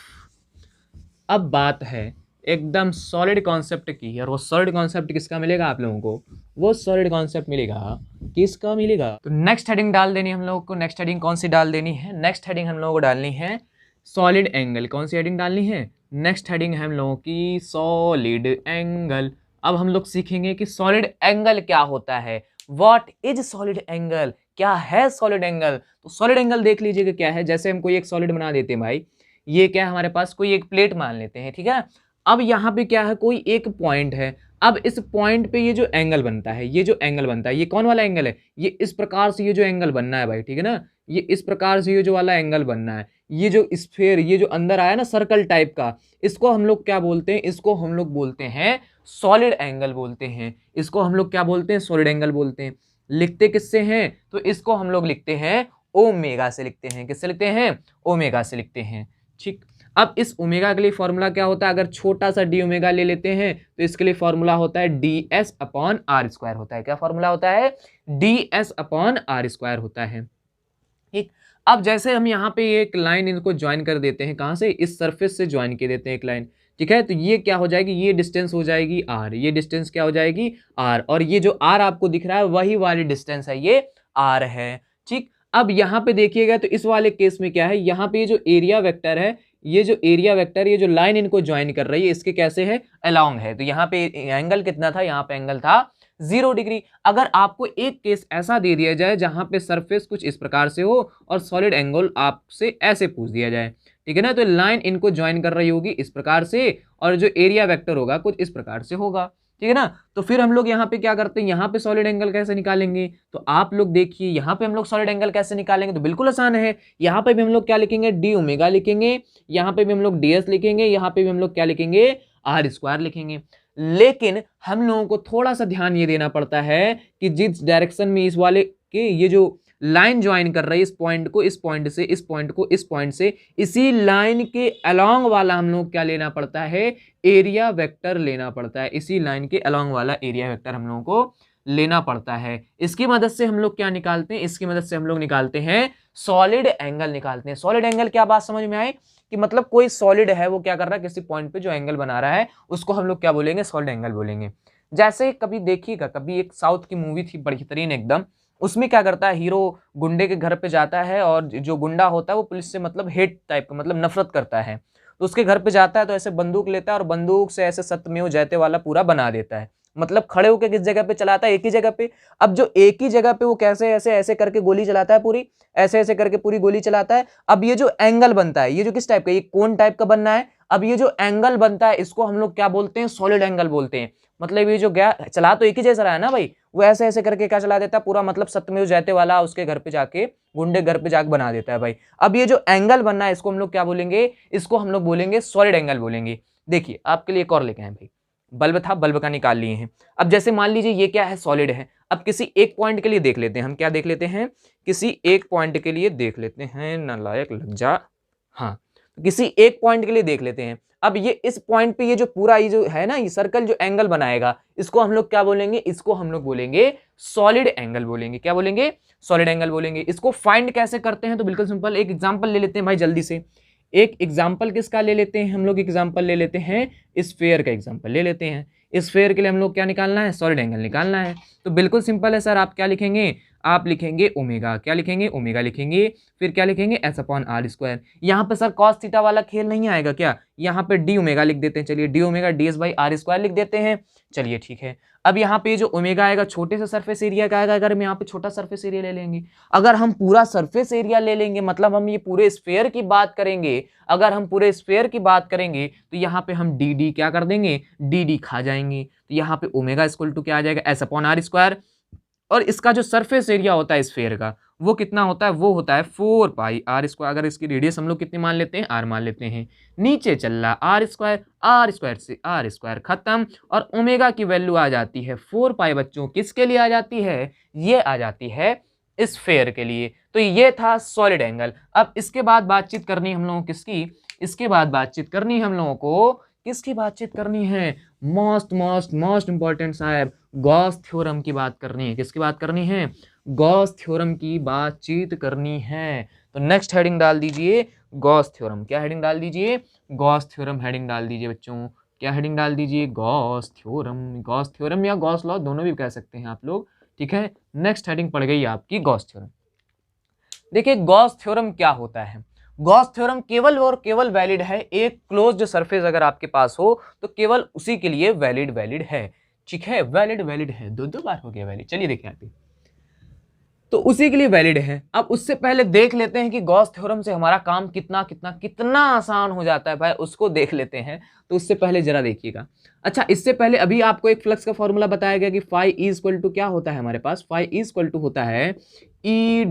अब बात है एकदम सॉलिड कॉन्सेप्ट की, और वो सॉलिड कॉन्सेप्ट किसका मिलेगा आप लोगों को, वो सॉलिड कॉन्सेप्ट मिलेगा किसका मिलेगा। तो नेक्स्ट हेडिंग डाल देनी हम लोगों को। नेक्स्ट हेडिंग कौन सी डाल देनी है, नेक्स्ट हेडिंग हम लोगों को डालनी है सॉलिड एंगल। कौन सी हेडिंग डालनी है, नेक्स्ट हेडिंग है हम लोगों की सॉलिड एंगल। अब हम लोग सीखेंगे कि सॉलिड एंगल क्या होता है, व्हाट इज सॉलिड एंगल, क्या है सॉलिड एंगल। तो सॉलिड एंगल देख लीजिएगा क्या है। जैसे हम कोई एक सॉलिड बना देते हैं भाई, ये क्या है हमारे पास, कोई एक प्लेट मान लेते हैं, ठीक है। अब यहाँ पे क्या है, कोई एक पॉइंट है। अब इस पॉइंट पे ये जो एंगल बनता है, ये जो एंगल बनता है, ये कौन वाला एंगल है, ये इस प्रकार से ये जो एंगल बनना है भाई, ठीक है ना। ये इस प्रकार से ये जो वाला एंगल बनना है, ये जो स्फीयर, ये जो अंदर आया ना सर्कल टाइप का, इसको हम लोग क्या बोलते हैं, इसको हम लोग बोलते हैं सॉलिड एंगल बोलते हैं। इसको हम लोग क्या बोलते हैं, सॉलिड एंगल बोलते हैं। लिखते किससे हैं, तो इसको हम लोग लिखते हैं ओमेगा से लिखते हैं। किससे लिखते हैं, ओमेगा से लिखते हैं, ठीक। अब इस ओमेगा के लिए फॉर्मूला क्या होता है, अगर छोटा सा डी ओमेगा ले लेते हैं तो इसके लिए फॉर्मूला होता है D S upon R square होता है। क्या फॉर्मूला होता है, D S upon R square होता है, ठीक। अब जैसे हम यहाँ पे एक लाइन इनको ज्वाइन कर देते हैं, कहाँ से, इस सरफेस से ज्वाइन कर देते हैं एक लाइन, ठीक है। तो ये क्या हो जाएगी, ये डिस्टेंस हो जाएगी आर, ये डिस्टेंस क्या हो जाएगी आर, और ये जो आर आपको दिख रहा है वही वाली डिस्टेंस है, ये आर है, ठीक। अब यहाँ पे देखिएगा तो इस वाले केस में क्या है, यहाँ पे ये जो एरिया वेक्टर है, ये जो एरिया वेक्टर, ये जो लाइन इनको ज्वाइन कर रही है, इसके कैसे है, अलोंग है। तो यहाँ पे एंगल कितना था, यहाँ पे एंगल था 0 डिग्री। अगर आपको एक केस ऐसा दे दिया जाए जहां पे सरफेस कुछ इस प्रकार से हो और सॉलिड एंगल आपसे ऐसे पूछ दिया जाए, ठीक है ना। तो लाइन इनको ज्वाइन कर रही होगी इस प्रकार से, और जो एरिया वेक्टर होगा कुछ इस प्रकार से होगा, ठीक है ना। तो फिर हम लोग यहाँ पे क्या करते हैं, यहाँ पे सॉलिड एंगल कैसे निकालेंगे, तो आप लोग देखिए यहाँ पे हम लोग सॉलिड एंगल कैसे निकालेंगे, तो बिल्कुल आसान है। यहाँ पे भी हम लोग क्या लिखेंगे, डी ओमेगा लिखेंगे, यहाँ पे भी हम लोग डी एस लिखेंगे, यहाँ पे भी हम लोग क्या लिखेंगे, आर स्क्वायर लिखेंगे। लेकिन हम लोगों को थोड़ा सा ध्यान ये देना पड़ता है कि जिस डायरेक्शन में इस वाले के ये जो लाइन ज्वाइन कर रही है इस पॉइंट को इस पॉइंट से, इस पॉइंट को इस पॉइंट से, इसी लाइन के अलोंग वाला हम लोग क्या लेना पड़ता है, एरिया वेक्टर लेना पड़ता है। इसी लाइन के अलोंग वाला एरिया वेक्टर हम लोगों को लेना पड़ता है। इसकी मदद से हम लोग क्या निकालते हैं, इसकी मदद से हम लोग निकालते हैं सॉलिड एंगल निकालते हैं। सॉलिड एंगल क्या बात समझ में आई कि मतलब कोई सॉलिड है वो क्या कर रहा है, किसी पॉइंट पे जो एंगल बना रहा है उसको हम लोग क्या बोलेंगे, सॉलिड एंगल बोलेंगे। जैसे कभी देखिएगा, कभी एक साउथ की मूवी थी बेहतरीन एकदम, उसमें क्या करता है, हीरो गुंडे के घर पे जाता है और जो गुंडा होता है वो पुलिस से मतलब हेट टाइप का मतलब नफरत करता है, तो उसके घर पे जाता है तो ऐसे बंदूक लेता है और बंदूक से ऐसे सत्यमेव जयते वाला पूरा बना देता है। मतलब खड़े होकर किस जगह पे चलाता है, एक ही जगह पे। अब जो एक ही जगह पे वो कैसे ऐसे ऐसे करके गोली चलाता है, पूरी ऐसे ऐसे करके पूरी गोली चलाता है। अब ये जो एंगल बनता है, ये जो किस टाइप का, ये कोन टाइप का बनना है। अब ये जो एंगल बनता है इसको हम लोग क्या बोलते हैं, सॉलिड एंगल बोलते हैं। मतलब ये जो गया चला तो एक ही जैसा रहा है ना भाई, वो ऐसे ऐसे करके क्या चला देता है पूरा, मतलब सत्यमेव जयते वाला उसके घर पे जाके, गुंडे घर पे जाके बना देता है भाई। अब ये जो एंगल बनना है इसको हम लोग क्या बोलेंगे, इसको हम लोग बोलेंगे सॉलिड एंगल बोलेंगे। देखिए आपके लिए एक और लेके आए भाई, बल्ब था, बल्ब का निकाल लिए हैं। अब जैसे मान लीजिए ये क्या है, सॉलिड है। अब किसी एक पॉइंट के लिए देख लेते हैं, हम क्या देख लेते हैं, किसी एक पॉइंट के लिए देख लेते हैं, नालायक लग जा, हाँ किसी एक पॉइंट के लिए देख लेते हैं। अब ये इस पॉइंट पे ये जो पूरा ये जो है ना, ये सर्कल जो एंगल बनाएगा इसको हम लोग क्या बोलेंगे, इसको हम लोग बोलेंगे सॉलिड एंगल बोलेंगे। क्या बोलेंगे, सॉलिड एंगल बोलेंगे। इसको फाइंड कैसे करते हैं, तो बिल्कुल सिंपल, एक एग्जांपल ले लेते हैं भाई जल्दी से। एक एग्जांपल किसका ले लेते हैं हम लोग, एग्जांपल ले लेते हैं स्फीयर का एग्जांपल ले लेते हैं। स्फीयर के लिए हम लोग क्या निकालना है, सॉलिड एंगल निकालना है। तो बिल्कुल सिंपल है सर, आप क्या लिखेंगे, आप लिखेंगे ओमेगा, क्या लिखेंगे, ओमेगा लिखेंगे, फिर क्या लिखेंगे, एस अपॉन आर स्क्वायर। यहाँ पे सर कॉस थीटा वाला खेल नहीं आएगा क्या, यहाँ पे डी ओमेगा लिख देते हैं, चलिए D omega D S by R square लिख देते हैं, चलिए ठीक है। अब यहाँ पे जो ओमेगा आएगा छोटे से सरफेस एरिया का आएगा, अगर हम यहाँ पे छोटा सरफेस एरिया ले लेंगे, अगर हम पूरा सरफेस एरिया ले लेंगे मतलब हम ये पूरे स्फीयर की बात करेंगे, अगर हम पूरे स्फीयर की बात करेंगे तो यहाँ पे हम डी डी क्या कर देंगे, डी डी खा जाएंगे। तो यहाँ पे ओमेगा इक्वल टू क्या आ जाएगा, एस अपॉन आर स्क्वायर, और इसका जो सरफेस एरिया होता है स्फीयर का वो कितना होता है, वो होता है 4 पाई आर स्क्वायर। अगर इसकी रेडियस हम लोग कितनी मान लेते हैं, आर मान लेते हैं, नीचे चल रहा आर स्क्वायर से आर स्क्वायर खत्म, और ओमेगा की वैल्यू आ जाती है 4 पाई बच्चों, किसके लिए आ जाती है, ये आ जाती है स्फीयर के लिए। तो ये था सॉलिड एंगल। अब इसके बाद बातचीत करनी हम लोगों किसकी, इसके बाद बातचीत करनी हम लोगों को किसकी बातचीत करनी है, मोस्ट इंपॉर्टेंट साहब, गॉस थ्योरम की बात करनी है। किसकी बात करनी है, गॉस थ्योरम की बातचीत करनी है। तो नेक्स्ट हेडिंग डाल दीजिए गॉस थ्योरम। क्या हेडिंग डाल दीजिए, गॉस थ्योरम हेडिंग डाल दीजिए बच्चों। क्या हेडिंग डाल दीजिए, गॉस थ्योरम। गॉस थ्योरम या गॉस लॉ दोनों भी कह सकते हैं आप लोग, ठीक है। नेक्स्ट हेडिंग पड़ गई आपकी गॉस थ्योरम। देखिए गॉस थ्योरम क्या होता है, गॉस थ्योरम केवल और केवल वैलिड है एक क्लोज्ड सरफेस अगर आपके पास हो तो केवल उसी के लिए वैलिड है, ठीक है। वैलिड है, दो बार हो गया वैलिड। चलिए देखिए आप, तो उसी के लिए वैलिड है। अब उससे पहले देख लेते हैं कि गॉस थ्योरम से हमारा काम कितना आसान हो जाता है भाई, उसको देख लेते हैं। तो उससे पहले जरा देखिएगा, अच्छा इससे पहले अभी आपको एक फ्लक्स का फॉर्मूला बताया गया कि फाई ई इक्वल टू क्या होता है हमारे पास, फाई ई इक्वल टू होता है ई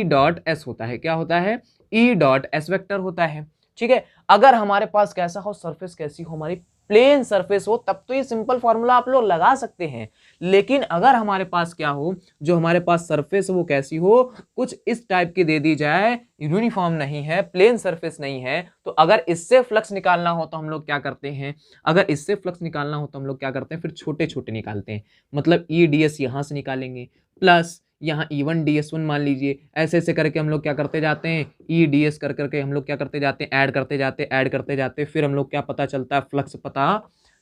डॉट एस होता है। क्या होता है, ई डॉट एस वेक्टर होता है, ठीक है। अगर हमारे पास कैसा हो, सरफेस कैसी हो, हमारी प्लेन सरफेस हो, तब तो ये सिंपल फॉर्मूला आप लोग लगा सकते हैं। लेकिन अगर हमारे पास क्या हो, जो हमारे पास सरफेस वो कैसी हो, कुछ इस टाइप की दे दी जाए, यूनिफॉर्म नहीं है, प्लेन सरफेस नहीं है, तो अगर इससे फ्लक्स निकालना हो तो हम लोग क्या करते हैं, अगर इससे फ्लक्स निकालना हो तो हम लोग क्या करते हैं, फिर छोटे छोटे निकालते हैं। मतलब ई डी एस यहाँ से निकालेंगे, प्लस यहाँ E1 DS1 मान लीजिए, ऐसे ऐसे करके हम लोग क्या करते जाते हैं, ई डी एस कर करके हम लोग क्या करते जाते हैं, ऐड करते जाते, फिर हम लोग क्या पता चलता है, फ्लक्स पता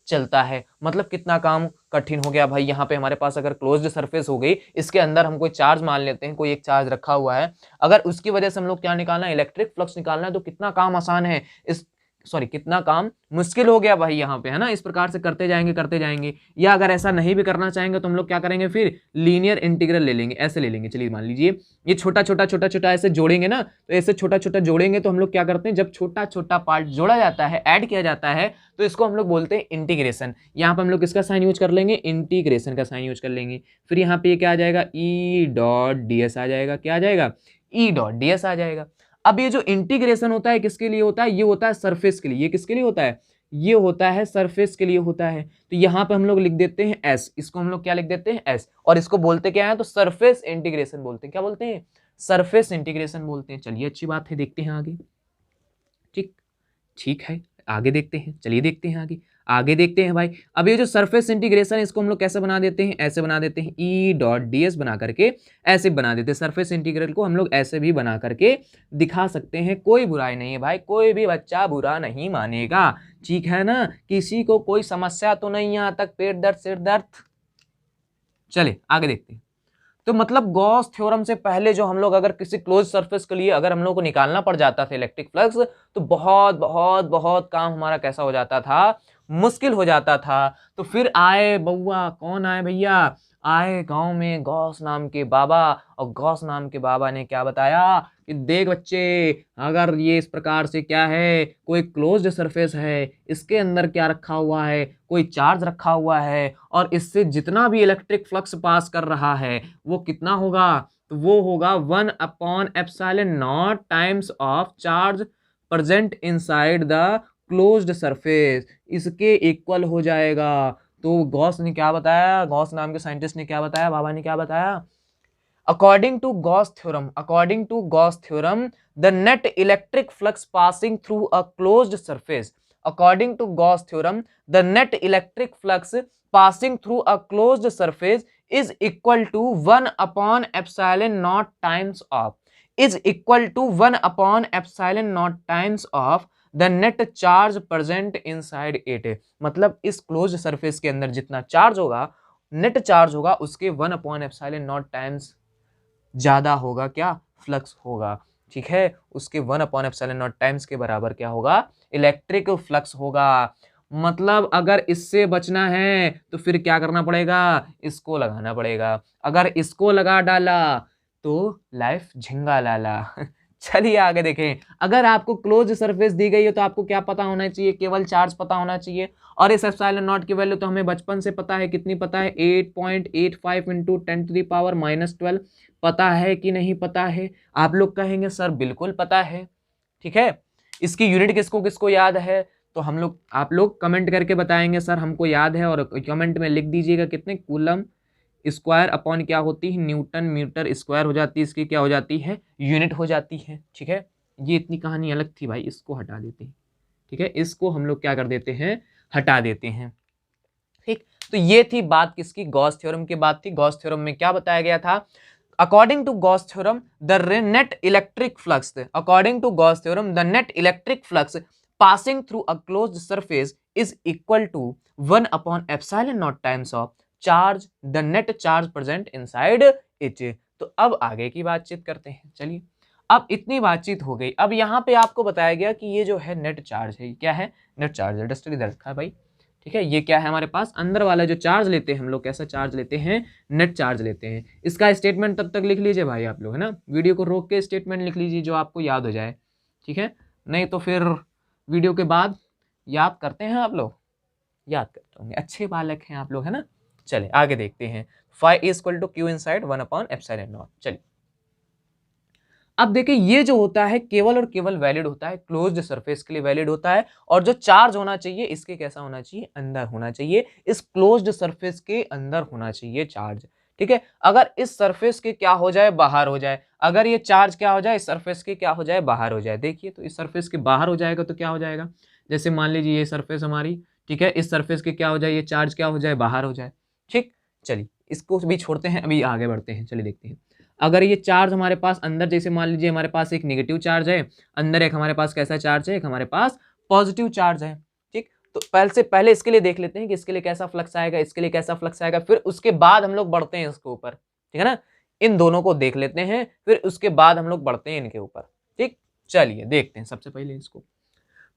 चलता है। मतलब कितना काम कठिन हो गया भाई। यहाँ पे हमारे पास अगर क्लोज्ड सरफेस हो गई, इसके अंदर हम कोई चार्ज मान लेते हैं, कोई एक चार्ज रखा हुआ है, अगर उसकी वजह से हम लोग क्या निकालना है, इलेक्ट्रिक फ्लक्स निकालना है, तो कितना काम आसान है। इस सॉरी कितना काम मुश्किल हो गया भाई यहाँ पे, है ना। इस प्रकार से करते जाएंगे। या अगर ऐसा नहीं भी करना चाहेंगे तो हम लोग क्या करेंगे, फिर लीनियर इंटीग्रल ले लेंगे, ऐसे ले लेंगे। चलिए मान लीजिए ये छोटा छोटा ऐसे जोड़ेंगे ना, तो ऐसे छोटा छोटा जोड़ेंगे तो हम लोग क्या करते हैं, जब छोटा छोटा पार्ट जोड़ा जाता है, ऐड किया जाता है, तो इसको हम लोग बोलते हैं इंटीग्रेशन। यहाँ पे हम लोग किसका साइन यूज कर लेंगे, इंटीग्रेशन का साइन यूज कर लेंगे। फिर यहाँ पे क्या आ जाएगा, ई डॉट डी एस आ जाएगा। क्या आ जाएगा, ई डॉट डी एस आ जाएगा। अब ये जो इंटीग्रेशन होता है किसके लिए होता है, ये होता है सरफेस के लिए। ये किसके लिए होता है, ये होता है सरफेस के लिए होता है। तो यहाँ पे हम लोग लिख देते हैं एस, इसको हम लोग क्या लिख देते हैं, एस, और इसको बोलते क्या है, तो सरफेस इंटीग्रेशन बोलते हैं। क्या बोलते हैं, सरफेस इंटीग्रेशन बोलते हैं। चलिए अच्छी बात है, देखते हैं आगे। ठीक है, आगे देखते हैं। चलिए देखते हैं आगे देखते हैं भाई। अब ये जो सरफेस इंटीग्रेशन है इसको हम लोग कैसे बना देते हैं, ऐसे बना देते हैं, ई डॉट डी एस बना करके ऐसे बना देते हैं। सरफेस इंटीग्रल को हम लोग ऐसे भी बना करके दिखा सकते हैं, कोई बुराई नहीं है भाई, कोई भी बच्चा बुरा नहीं मानेगा, ठीक है ना। किसी को कोई समस्या तो नहीं यहाँ तक, पेट दर्द सिर दर्द। चले आगे देखते हैं। तो मतलब गॉस थ्योरम से पहले जो हम लोग अगर किसी क्लोज सरफेस के लिए अगर हम लोग को निकालना पड़ जाता था इलेक्ट्रिक फ्लक्स, तो बहुत बहुत बहुत काम हमारा कैसा हो जाता था, मुश्किल हो जाता था। तो फिर आए बउआ, कौन आए भैया, आए गांव में गॉस नाम के बाबा, और गॉस नाम के बाबा ने क्या बताया कि देख बच्चे, अगर ये इस प्रकार से क्या है, कोई क्लोज्ड सरफेस है, इसके अंदर क्या रखा हुआ है, कोई चार्ज रखा हुआ है, और इससे जितना भी इलेक्ट्रिक फ्लक्स पास कर रहा है वो कितना होगा, तो वो होगा 1/ε0 times of charge present inside the closed surface, इसके इक्वल हो जाएगा। तो गॉस ने क्या बताया, गॉस नाम के साइंटिस्ट ने क्या बताया, बाबा ने क्या बताया, according to Gauss theorem the net electric flux passing through a closed surface, according to Gauss theorem the net electric flux passing through a closed surface is equal to 1/ε0 times of, is equal to 1/ε0 times of the net charge present inside it। मतलब इस closed surface के अंदर जितना charge होगा, net charge होगा, उसके 1/ε0 times ज्यादा होगा क्या, फ्लक्स होगा, ठीक है। उसके 1/ε0 टाइम्स के बराबर क्या होगा, इलेक्ट्रिक फ्लक्स होगा। मतलब अगर इससे बचना है तो फिर क्या करना पड़ेगा, इसको लगाना पड़ेगा। अगर इसको लगा डाला तो लाइफ झिंगा लाला। चलिए आगे देखें। अगर आपको क्लोज सरफेस दी गई है तो आपको क्या पता होना चाहिए, केवल चार्ज पता होना चाहिए। और इस ε0 की वैल्यू तो हमें बचपन से पता है, कितनी पता है, 8.85 × 10⁻⁻12 पता है कि नहीं पता है। आप लोग कहेंगे सर बिल्कुल पता है, ठीक है। इसकी यूनिट किसको किसको याद है, तो हम लोग, आप लोग कमेंट करके बताएंगे सर हमको याद है, और कमेंट में लिख दीजिएगा कितने, कूलम स्क्वायर अपॉन क्या होती है, न्यूटन मीटर स्क्वायर हो जाती है, इसकी क्या हो जाती है, यूनिट हो जाती है, ठीक है। ये इतनी कहानी अलग थी भाई, इसको हटा देते हैं, ठीक है। इसको हम लोग क्या कर देते हैं, हटा देते हैं, ठीक। तो ये थी बात किसकी, गॉस थ्योरम की बात थी। गॉस थ्योरम में क्या बताया गया था, according to Gauss theorem the net electric flux, according to Gauss theorem the net electric flux passing through a closed surface is equal to 1/ε0 times of charge, the net charge present inside it। तो अब आगे की बातचीत करते हैं। चलिए, अब इतनी बातचीत हो गई। अब यहाँ पे आपको बताया गया कि ये जो है नेट चार्ज है, क्या है, नेट चार्ज है। डस्टर इधर रखा है भाई, ठीक है। ये क्या है हमारे पास, अंदर वाला जो चार्ज लेते हैं हम लोग, कैसा चार्ज लेते हैं, नेट चार्ज लेते हैं। इसका स्टेटमेंट तब तक लिख लीजिए भाई आप लोग, है ना। वीडियो को रोक के स्टेटमेंट लिख लीजिए जो आपको याद हो जाए, ठीक है। नहीं तो फिर वीडियो के बाद याद करते हैं आप लोग, याद करते होंगे, अच्छे बालक हैं आप लोग, है ना। चलिए आगे देखते हैं। Phi is equal to Q inside 1/ε0। चलिए अब देखिए, ये जो होता है केवल और केवल वैलिड होता है क्लोज्ड सरफेस के लिए वैलिड होता है, और जो चार्ज होना चाहिए इसके कैसा होना चाहिए, अंदर होना चाहिए, इस क्लोज्ड सरफेस के अंदर होना चाहिए चार्ज, ठीक है। अगर इस सरफेस के क्या हो जाए, बाहर हो जाए, अगर ये चार्ज क्या हो जाए, इस सरफेस के क्या हो जाए, बाहर हो जाए। देखिए, तो इस सरफेस के बाहर हो जाएगा तो क्या हो जाएगा, जैसे मान लीजिए ये सरफेस हमारी, ठीक है, इस सरफेस के क्या हो जाए, ये चार्ज क्या हो जाए, बाहर हो जाए, ठीक। चलिए इसको भी छोड़ते हैं, अभी आगे बढ़ते हैं। चलिए देखते हैं, अगर ये चार्ज हमारे पास अंदर, जैसे मान लीजिए हमारे पास एक नेगेटिव चार्ज है अंदर, एक हमारे पास कैसा चार्ज है, एक हमारे पास पॉजिटिव चार्ज है, ठीक। तो पहले इसके लिए देख लेते हैं कि इसके लिए कैसा फ्लक्स आएगा, इसके लिए कैसा फ्लक्स आएगा, फिर उसके बाद हम लोग बढ़ते हैं इसके ऊपर, ठीक है ना। इन दोनों को देख लेते हैं, फिर उसके बाद हम लोग बढ़ते हैं इनके ऊपर, ठीक। चलिए देखते हैं सबसे पहले इसको।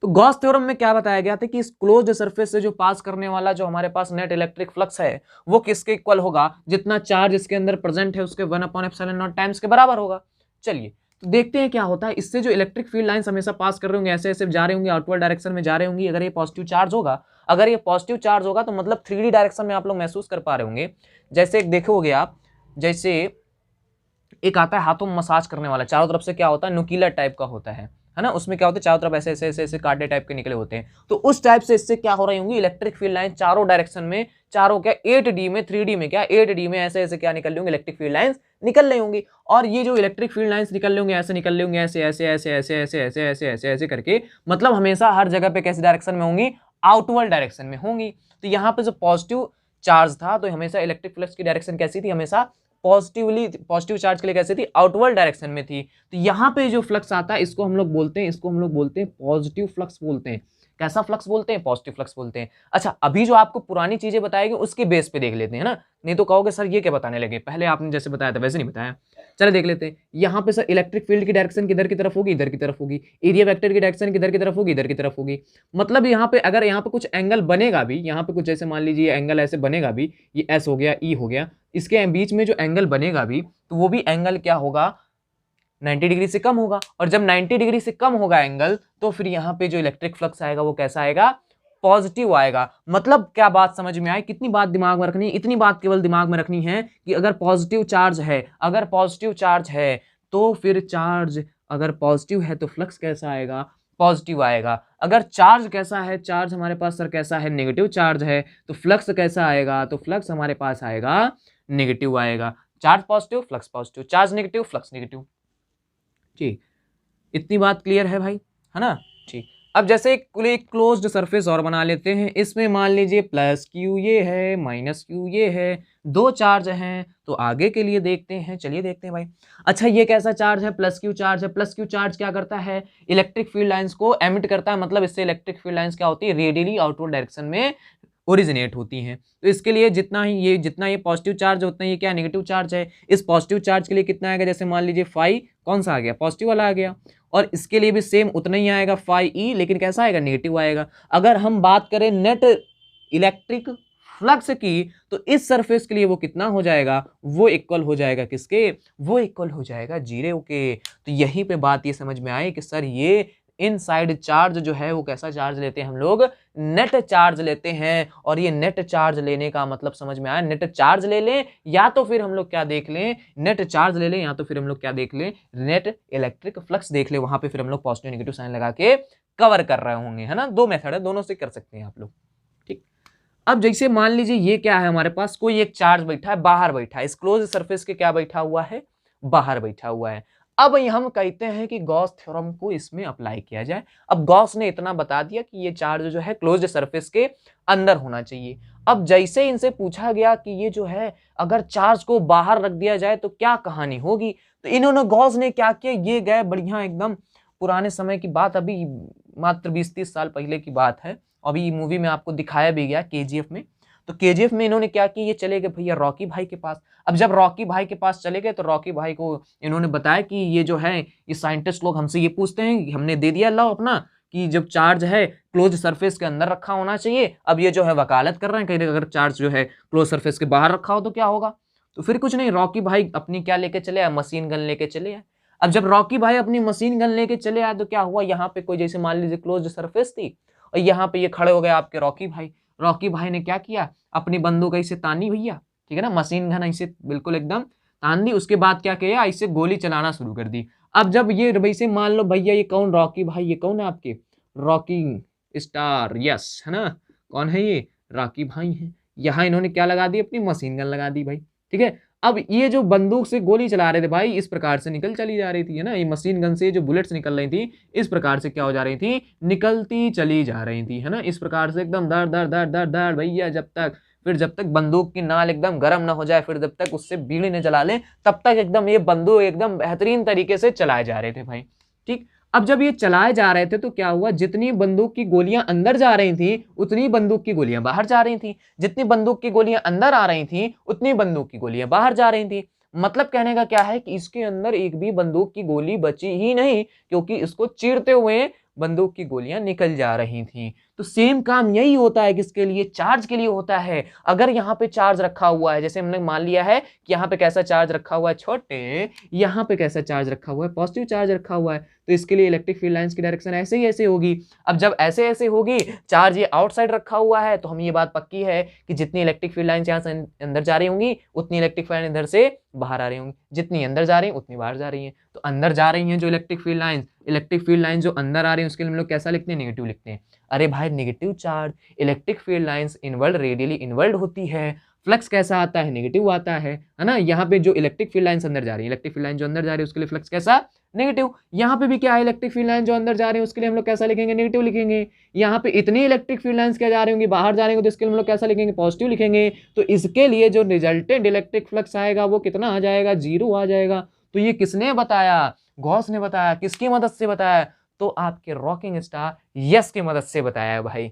तो गॉस थ्योरम में क्या बताया गया था कि इस क्लोज्ड सरफेस से जो पास करने वाला जो हमारे पास नेट इलेक्ट्रिक फ्लक्स है वो किसके इक्वल होगा, जितना चार्ज इसके अंदर प्रेजेंट है उसके 1/ε0 टाइम्स के बराबर होगा। चलिए तो देखते हैं क्या होता है। इससे जो इलेक्ट्रिक फील्ड लाइंस हमेशा पास कर रहे होंगे, ऐसे ऐसे जा रहे होंगे, आउटवर्ड डायरेक्शन में जा रहे होंगे। अगर ये पॉजिटिव चार्ज होगा, अगर ये पॉजिटिव चार्ज होगा तो मतलब 3D डायरेक्शन में आप लोग महसूस कर पा रहे होंगे। जैसे एक देखोगे आप, जैसे एक आता है हाथों में मसाज करने वाला, चारों तरफ से क्या होता है, नुकीला टाइप का होता है ना, उसमें क्या होता है चारों तरफ ऐसे ऐसे ऐसे ऐसे कांटे टाइप के निकले होते हैं। तो उस टाइप से इससे क्या हो रही होंगी, इलेक्ट्रिक फील्ड लाइन चारों डायरेक्शन में, चारों क्या 8D में, 3D में क्या 8D में ऐसे ऐसे क्या निकल रही होंगी, इलेक्ट्रिक फील्ड लाइंस निकल रही होंगी। और ये जो इलेक्ट्रिक फील्ड लाइंस निकल रही होंगे, ऐसे निकल रही होंगे, ऐसे ऐसे ऐसे ऐसे ऐसे ऐसे ऐसे ऐसे ऐसे करके, मतलब हमेशा हर जगह पे कैसी डायरेक्शन में होंगी, आउटवर्ड डायरेक्शन में होंगी। तो यहाँ पे जो पॉजिटिव चार्ज था तो हमेशा इलेक्ट्रिक फ्लक्स की डायरेक्शन कैसी थी, हमेशा पॉजिटिव चार्ज के लिए कैसे थी, आउटवर्ड डायरेक्शन में थी। तो यहाँ पे जो फ्लक्स आता है इसको हम लोग बोलते हैं पॉजिटिव फ्लक्स बोलते हैं। कैसा फ्लक्स बोलते हैं, पॉजिटिव फ्लक्स बोलते हैं। अच्छा, अभी जो आपको पुरानी चीजें बताएगी उसके बेस पे देख लेते हैं ना, नहीं तो कहोगे सर ये क्या बताने लगे, पहले आपने जैसे बताया था वैसे नहीं बताया। चलो देख लेते हैं। यहाँ पे सर इलेक्ट्रिक फील्ड की डायरेक्शन किधर की तरफ होगी, इधर की तरफ होगी। एरिया वेक्टर की डायरेक्शन किधर की तरफ होगी, इधर की तरफ होगी। मतलब यहाँ पे अगर यहाँ पे कुछ एंगल बनेगा भी, यहाँ पे कुछ जैसे मान लीजिए एंगल ऐसे बनेगा भी, ये एस हो गया, ई हो गया, इसके बीच में जो एंगल बनेगा भी तो वो भी एंगल क्या होगा, 90 डिग्री से कम होगा। और जब 90 डिग्री से कम होगा एंगल तो फिर यहाँ पे जो इलेक्ट्रिक फ्लक्स आएगा वो कैसा आएगा, पॉजिटिव आएगा। मतलब क्या बात समझ में आई, कितनी बात दिमाग में रखनी है, इतनी बात केवल दिमाग में रखनी है कि अगर पॉजिटिव चार्ज है, अगर पॉजिटिव चार्ज है तो फिर चार्ज अगर पॉजिटिव है तो फ्लक्स कैसा आएगा, पॉजिटिव आएगा। अगर चार्ज कैसा है, चार्ज हमारे पास सर कैसा है, नेगेटिव चार्ज है, तो फ्लक्स कैसा आएगा, तो फ्लक्स हमारे पास आएगा नेगेटिव आएगा। Charge positive, flux positive, charge negative, flux negative. ठीक, इतनी बात क्लियर है भाई, है ना। ठीक, अब जैसे एक क्लोज्ड सरफेस और बना लेते हैं। इसमें मान लीजिए प्लस क्यू ये है, माइनस क्यू ये है, दो चार्ज हैं। तो आगे के लिए देखते हैं, चलिए देखते हैं भाई। अच्छा, ये कैसा चार्ज है, प्लस क्यू चार्ज है। प्लस क्यू चार्ज क्या करता है, इलेक्ट्रिक फील्ड लाइंस को एमिट करता है। मतलब इससे इलेक्ट्रिक फील्ड लाइंस क्या होती है, रेडियली आउटवर्ड डायरेक्शन में ओरिजिनेट होती हैं। तो इसके लिए जितना ये पॉजिटिव चार्ज होता है, ये क्या नेगेटिव चार्ज है। इस पॉजिटिव चार्ज के लिए कितना आएगा, जैसे मान लीजिए फाई कौन सा आ गया, पॉजिटिव वाला आ गया। और इसके लिए भी सेम उतना ही आएगा फाई ई, लेकिन कैसा आएगा, नेगेटिव आएगा। अगर हम बात करें नेट इलेक्ट्रिक फ्लक्स की तो इस सरफेस के लिए वो कितना हो जाएगा, वो इक्वल हो जाएगा किसके, वो इक्वल हो जाएगा 0 के। तो यहीं पे बात ये समझ में आई कि सर ये इनसाइड चार्ज जो है वो कैसा चार्ज लेते हैं, हम लोग नेट चार्ज लेते हैं। और ये नेट चार्ज लेने का मतलब समझ में आया, नेट चार्ज ले लें या तो फिर हम लोग क्या देख लें, नेट चार्ज ले लें या तो फिर हम लोग क्या देख लें, नेट इलेक्ट्रिक फ्लक्स देख लें। वहां पे फिर हम लोग पॉजिटिव नेगेटिव साइन लगा के कवर कर रहे होंगे, है ना। दो मेथड है, दोनों से कर सकते हैं आप लोग। ठीक, अब जैसे मान लीजिए ये क्या है, हमारे पास कोई एक चार्ज बैठा है, बाहर बैठा है, इस क्लोज सरफेस के क्या बैठा हुआ है, बाहर बैठा हुआ है। अब हम कहते हैं कि गॉस थ्योरम को इसमें अप्लाई किया जाए। अब गॉस ने इतना बता दिया कि ये चार्ज जो है क्लोज्ड सरफेस के अंदर होना चाहिए। अब जैसे इनसे पूछा गया कि ये जो है अगर चार्ज को बाहर रख दिया जाए तो क्या कहानी होगी, तो इन्होंने गॉस ने क्या किया, ये गए बढ़िया एकदम पुराने समय की बात, अभी मात्र 20-30 साल पहले की बात है। अभी मूवी में आपको दिखाया भी गया KGF में। तो KGF में इन्होंने क्या किया, ये चले गए भैया रॉकी भाई के पास। अब जब रॉकी भाई के पास चले गए तो रॉकी भाई को इन्होंने बताया कि ये जो है ये साइंटिस्ट लोग हमसे ये पूछते हैं कि हमने दे दिया लॉ अपना कि जब चार्ज है क्लोज सरफेस के अंदर रखा होना चाहिए। अब ये जो है वकालत कर रहे हैं, कहीं अगर चार्ज जो है क्लोज सरफेस के बाहर रखा हो तो क्या होगा। तो फिर कुछ नहीं, रॉकी भाई अपनी क्या लेके चले आए, मशीन गन लेके चले आए। अब जब रॉकी भाई अपनी मशीन गन लेके चले आए तो क्या हुआ, यहाँ पे कोई जैसे मान लीजिए क्लोज सरफेस थी और यहाँ पे ये खड़े हो गए आपके रॉकी भाई। रॉकी भाई ने क्या किया, अपनी बंदूक ऐसे तानी भैया, ठीक है ना, मशीन गन ऐसे बिल्कुल एकदम तान दी। उसके बाद क्या किया, ऐसे गोली चलाना शुरू कर दी। अब जब ये वैसे मान लो भैया ये कौन, रॉकी भाई ये कौन है आपके, रॉकी स्टार, यस है ना, कौन है ये, रॉकी भाई है। यहाँ इन्होंने क्या लगा दी, अपनी मशीन गन लगा दी भाई, ठीक है। अब ये जो बंदूक से गोली चला रहे थे भाई, इस प्रकार से निकल चली जा रही थी, है ना, ये मशीन गन से जो बुलेट्स निकल रही थी इस प्रकार से क्या हो जा रही थी, निकलती चली जा रही थी, है ना, इस प्रकार से एकदम दर दर दर दर दर भैया, जब तक बंदूक की नाल एकदम गर्म ना हो जाए, फिर जब तक उससे बीड़ी न जला ले, तब तक एकदम ये बंदूक एकदम बेहतरीन तरीके से चलाए जा रहे थे भाई। ठीक, अब जब ये चलाए जा रहे थे तो क्या हुआ, जितनी बंदूक की गोलियां अंदर जा रही थी उतनी बंदूक की गोलियां बाहर जा रही थी, जितनी बंदूक की गोलियां अंदर आ रही थी उतनी बंदूक की गोलियां बाहर जा रही थी। मतलब कहने का क्या है कि इसके अंदर एक भी बंदूक की गोली बची ही नहीं, क्योंकि इसको चीरते हुए बंदूक की गोलियां निकल जा रही थी। तो सेम काम यही होता है, किसके लिए? चार्ज के लिए होता है। अगर यहाँ पे चार्ज रखा हुआ है, जैसे हमने मान लिया है कि यहाँ पे कैसा चार्ज रखा हुआ है छोटे, यहाँ पे कैसा चार्ज रखा हुआ है? पॉजिटिव चार्ज रखा हुआ है, तो इसके लिए इलेक्ट्रिक फील्ड लाइंस की डायरेक्शन ऐसे ही ऐसे होगी। अब जब ऐसे ऐसे होगी, चार्ज ये आउटसाइड रखा हुआ है, तो हम ये बात पक्की है कि जितनी इलेक्ट्रिक फील्ड लाइंस यहाँ से अंदर जा रही होंगी उतनी इलेक्ट्रिक फील्ड इधर से बाहर आ रही होंगी, जितनी अंदर जा रही हैं उतनी बाहर जा रही हैं। तो अंदर जा रही हैं जो इलेक्ट्रिक फील्ड लाइंस जो अंदर आ रही हैं उसके लिए हम लोग कैसा लिखते हैं? नेगेटिव लिखते हैं। अरे भाई negative charge, electric field lines inward radially inward होती है, फ्लक्स कैसा आता है? नेगेटिव आता है ना। यहाँ पे जो इलेक्ट्रिक फील्ड लाइंस अंदर जा रही है, इलेक्ट्रिक फील्ड लाइन जो अंदर जा रही है उसके लिए फ्लक्स कैसा? नेगेटिव। यहाँ पे भी क्या है? इलेक्ट्रिक फील्ड लाइन जो अंदर जा रही है उसके लिए हम लोग कैसा लिखेंगे? नेगेटिव लिखेंगे। यहाँ पे इतनी इलेक्ट्रिक फील्ड लाइंस क्या जा रही होंगी? बाहर जा रही होंगी, तो इसके लिए हम लोग कैसा लिखेंगे? पॉजिटिव लिखेंगे। तो इसके लिए जो रिजल्टेंट इलेक्ट्रिक फ्लक्स आएगा वो कितना आ जाएगा? 0 आ जाएगा। तो ये किसने बताया? गॉस ने बताया। किसकी मदद से बताया? तो आपके रॉकिंग स्टार यस की मदद से बताया है भाई।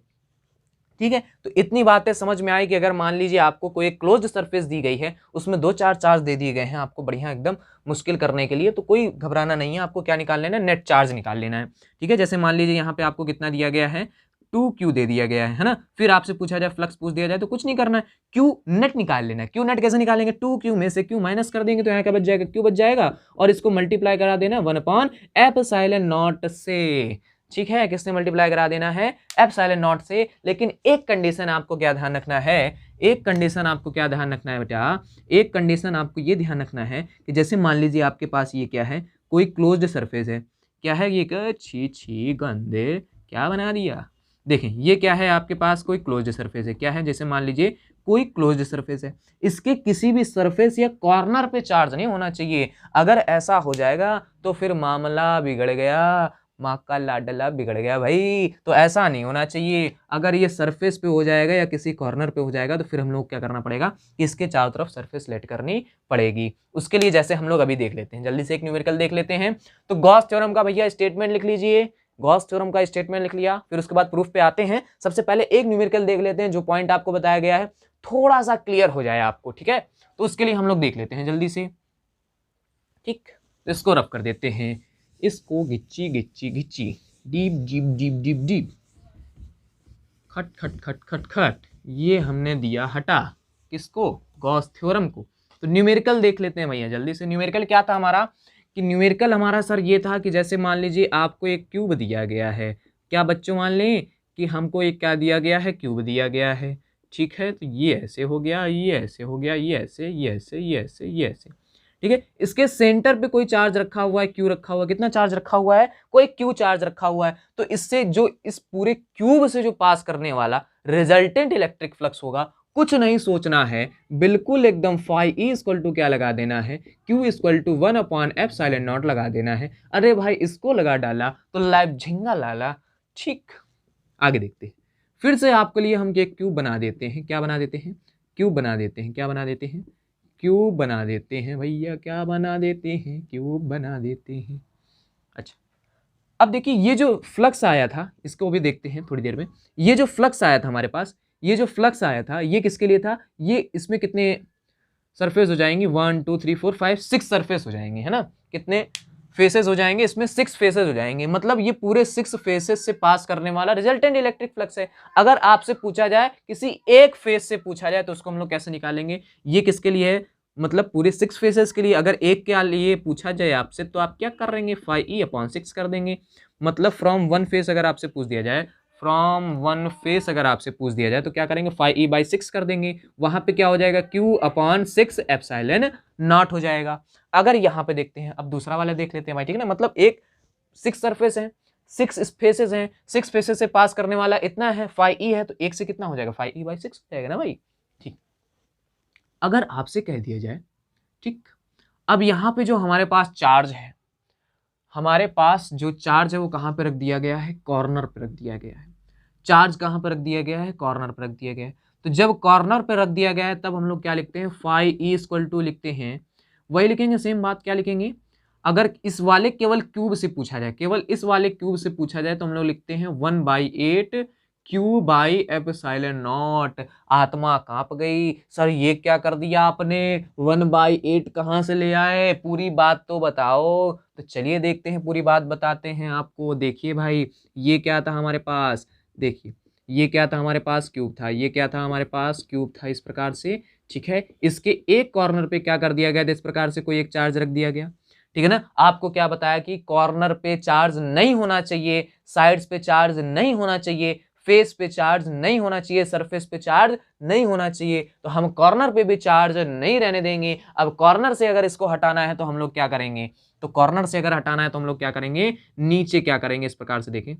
ठीक है, तो इतनी बातें समझ में आई कि अगर मान लीजिए आपको कोई क्लोज्ड सरफेस दी गई है, उसमें 2-4 चार्ज दे दिए गए हैं आपको बढ़िया एकदम मुश्किल करने के लिए, तो कोई घबराना नहीं है। आपको क्या निकाल लेना है? नेट चार्ज निकाल लेना है। ठीक है, जैसे मान लीजिए यहाँ पे आपको कितना दिया गया है? 2q दे दिया गया है ना। फिर आपसे पूछा जाए, फ्लक्स पूछ दिया जाए, तो कुछ नहीं करना है, q नेट निकाल लेना है। q नेट कैसे निकालेंगे? 2q में से q माइनस कर देंगे तो यहाँ क्या बच जाएगा? q बच जाएगा, और इसको मल्टीप्लाई करा देना 1/ε0 से। ठीक है, किसने मल्टीप्लाई करा देना है? ε0 से। लेकिन एक कंडीशन आपको क्या ध्यान रखना है? एक कंडीशन आपको क्या ध्यान रखना है बेटा? एक कंडीशन आपको ये ध्यान रखना है कि जैसे मान लीजिए आपके पास ये क्या है? कोई क्लोज्ड सरफेस है। क्या है ये? छी गंदे, क्या बना दिया? देखें, ये क्या है? आपके पास कोई क्लोज्ड सरफेस है। क्या है? जैसे मान लीजिए कोई क्लोज्ड सरफेस है, इसके किसी भी सरफेस या कॉर्नर पे चार्ज नहीं होना चाहिए। अगर ऐसा हो जाएगा तो फिर मामला बिगड़ गया, माँ का लाडला बिगड़ गया भाई। तो ऐसा नहीं होना चाहिए। अगर ये सरफेस पे हो जाएगा या किसी कॉर्नर पे हो जाएगा तो फिर हम लोग क्या करना पड़ेगा? इसके चारों तरफ सरफेस लेट करनी पड़ेगी। उसके लिए जैसे हम लोग अभी देख लेते हैं, जल्दी से एक न्यूमेरिकल देख लेते हैं। तो गॉस थ्योरम का भैया स्टेटमेंट लिख लीजिए। गॉस थ्योरम का स्टेटमेंट लिख लिया, फिर उसके बाद प्रूफ पे आते हैं। सबसे पहले एक न्यूमेरिकल देख लेते हैं, जो पॉइंट आपको बताया गया है थोड़ा सा क्लियर हो जाए आपको। ठीक है, तो उसके लिए हम लोग देख लेते हैं जल्दी से। ठीक, तो इसको रफ कर देते हैं, इसको गिच्ची गिच्ची गिच्ची, deep deep deep deep deep, खट खट खट खट खट, ये हमने दिया हटा। किसको? गॉस थ्योरम को। तो न्यूमेरिकल देख लेते हैं भैया जल्दी से। न्यूमेरिकल क्या था हमारा? कि न्यूमेरिकल हमारा सर ये था कि जैसे मान लीजिए आपको एक क्यूब दिया गया है। क्या बच्चों, मान लें कि हमको एक क्या दिया गया है? क्यूब दिया गया है। ठीक है, तो ये ऐसे हो गया, ये ऐसे हो गया, ये ऐसे, ये ऐसे, ये ऐसे, ये ऐसे। ठीक है, इसके सेंटर पे कोई चार्ज रखा हुआ है, क्यू रखा हुआ है। कितना चार्ज रखा हुआ है? कोई क्यू चार्ज रखा हुआ है। तो इससे जो इस पूरे क्यूब से जो पास करने वाला रिजल्टेंट इलेक्ट्रिक फ्लक्स होगा, कुछ नहीं सोचना है, बिल्कुल एकदम फाई ई इक्वल टू क्या लगा देना है? क्यू इक्वल टू 1/ε0 लगा देना है। अरे भाई इसको लगा डाला तो लाइव झिंगा लाला। ठीक, आगे देखते हैं। फिर से आपके लिए हम एक क्यूब बना देते हैं। क्या बना देते हैं? क्यूब बना देते हैं। क्या बना देते हैं? क्यूब बना देते हैं भैया। क्या बना देते हैं? क्यूब बना देते हैं। अच्छा, अब देखिए ये जो फ्लक्स आया था, इसको भी देखते हैं थोड़ी देर में। ये जो फ्लक्स आया था हमारे पास, ये जो फ्लक्स आया था ये किसके लिए था? ये इसमें कितने सरफेस हो जाएंगी? 1 2 3 4 5 6 सरफेस हो जाएंगे, है ना। कितने फेसेस हो जाएंगे? इसमें 6 फेसेस हो जाएंगे। मतलब ये पूरे 6 फेसेस से पास करने वाला रिजल्टेंट इलेक्ट्रिक फ्लक्स है। अगर आपसे पूछा जाए, किसी एक फेस से पूछा जाए, तो उसको हम लोग कैसे निकालेंगे? ये किसके लिए है? मतलब पूरे 6 फेसेस के लिए। अगर एक के लिए पूछा जाए आपसे, तो आप क्या कर देंगे? 5e/6 कर देंगे। मतलब फ्रॉम वन फेस अगर आपसे पूछ दिया जाए, तो क्या करेंगे? 5e/6 कर देंगे। वहां पे क्या हो जाएगा? q/6ε0 हो जाएगा। अगर यहाँ पे देखते हैं, अब दूसरा वाला देख लेते हैं भाई, ठीक है ना। मतलब एक 6 सरफेस है, 6 फेसेस हैं, 6 फेसेस से पास करने वाला इतना है, 5e है, तो एक से कितना हो जाएगा? 5e/6 हो जाएगा ना भाई। ठीक, अगर आपसे कह दिया जाए, ठीक, अब यहाँ पे जो हमारे पास चार्ज है, हमारे पास जो चार्ज है वो कहाँ पे रख दिया गया है? कॉर्नर पे रख दिया गया है। चार्ज कहाँ पे रख दिया गया है? कॉर्नर पे रख दिया गया है। तो जब कॉर्नर पे रख दिया गया है, तब हम लोग क्या लिखते हैं? 5e लिखते हैं। वही लिखेंगे, सेम बात। क्या लिखेंगे? अगर इस वाले केवल क्यूब से पूछा जाए, केवल इस वाले क्यूब से पूछा जाए, तो हम लोग लिखते हैं 1/8 Q बाई एप्सिलॉन नॉट। आत्मा कांप गई, सर ये क्या कर दिया आपने, 1/8 कहाँ से ले आए, पूरी बात तो बताओ। तो चलिए देखते हैं, पूरी बात बताते हैं आपको। देखिए भाई, ये क्या था हमारे पास, देखिए ये क्या था हमारे पास, क्यूब था, ये क्या था हमारे पास, क्यूब था, इस प्रकार से, ठीक है। इसके एक कॉर्नर पे क्या कर दिया गया था, इस प्रकार से कोई एक चार्ज रख दिया गया, ठीक है ना। आपको क्या बताया कि कॉर्नर पे चार्ज नहीं होना चाहिए, साइड्स पे चार्ज नहीं होना चाहिए, फेस पे चार्ज नहीं होना चाहिए, सरफेस पे चार्ज नहीं होना चाहिए। तो हम कॉर्नर पे भी चार्ज नहीं रहने देंगे। अब कॉर्नर से अगर इसको हटाना है तो हम लोग क्या करेंगे, तो कॉर्नर से अगर हटाना है तो हम लोग क्या करेंगे, नीचे क्या करेंगे, इस प्रकार से देखें,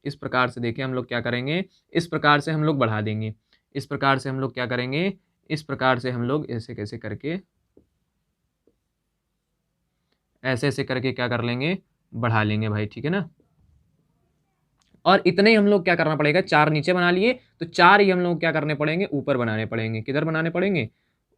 इस प्रकार से देखें, हम लोग क्या करेंगे, इस प्रकार से हम लोग बढ़ा देंगे, इस प्रकार से हम लोग क्या करेंगे, इस प्रकार से हम लोग ऐसे कैसे करके, ऐसे ऐसे करके क्या कर लेंगे, बढ़ा लेंगे भाई, ठीक है ना। और इतने ही हम लोग क्या करना पड़ेगा, 4 नीचे बना लिए तो 4 ही हम लोग क्या करने पड़ेंगे, ऊपर बनाने पड़ेंगे। किधर बनाने पड़ेंगे,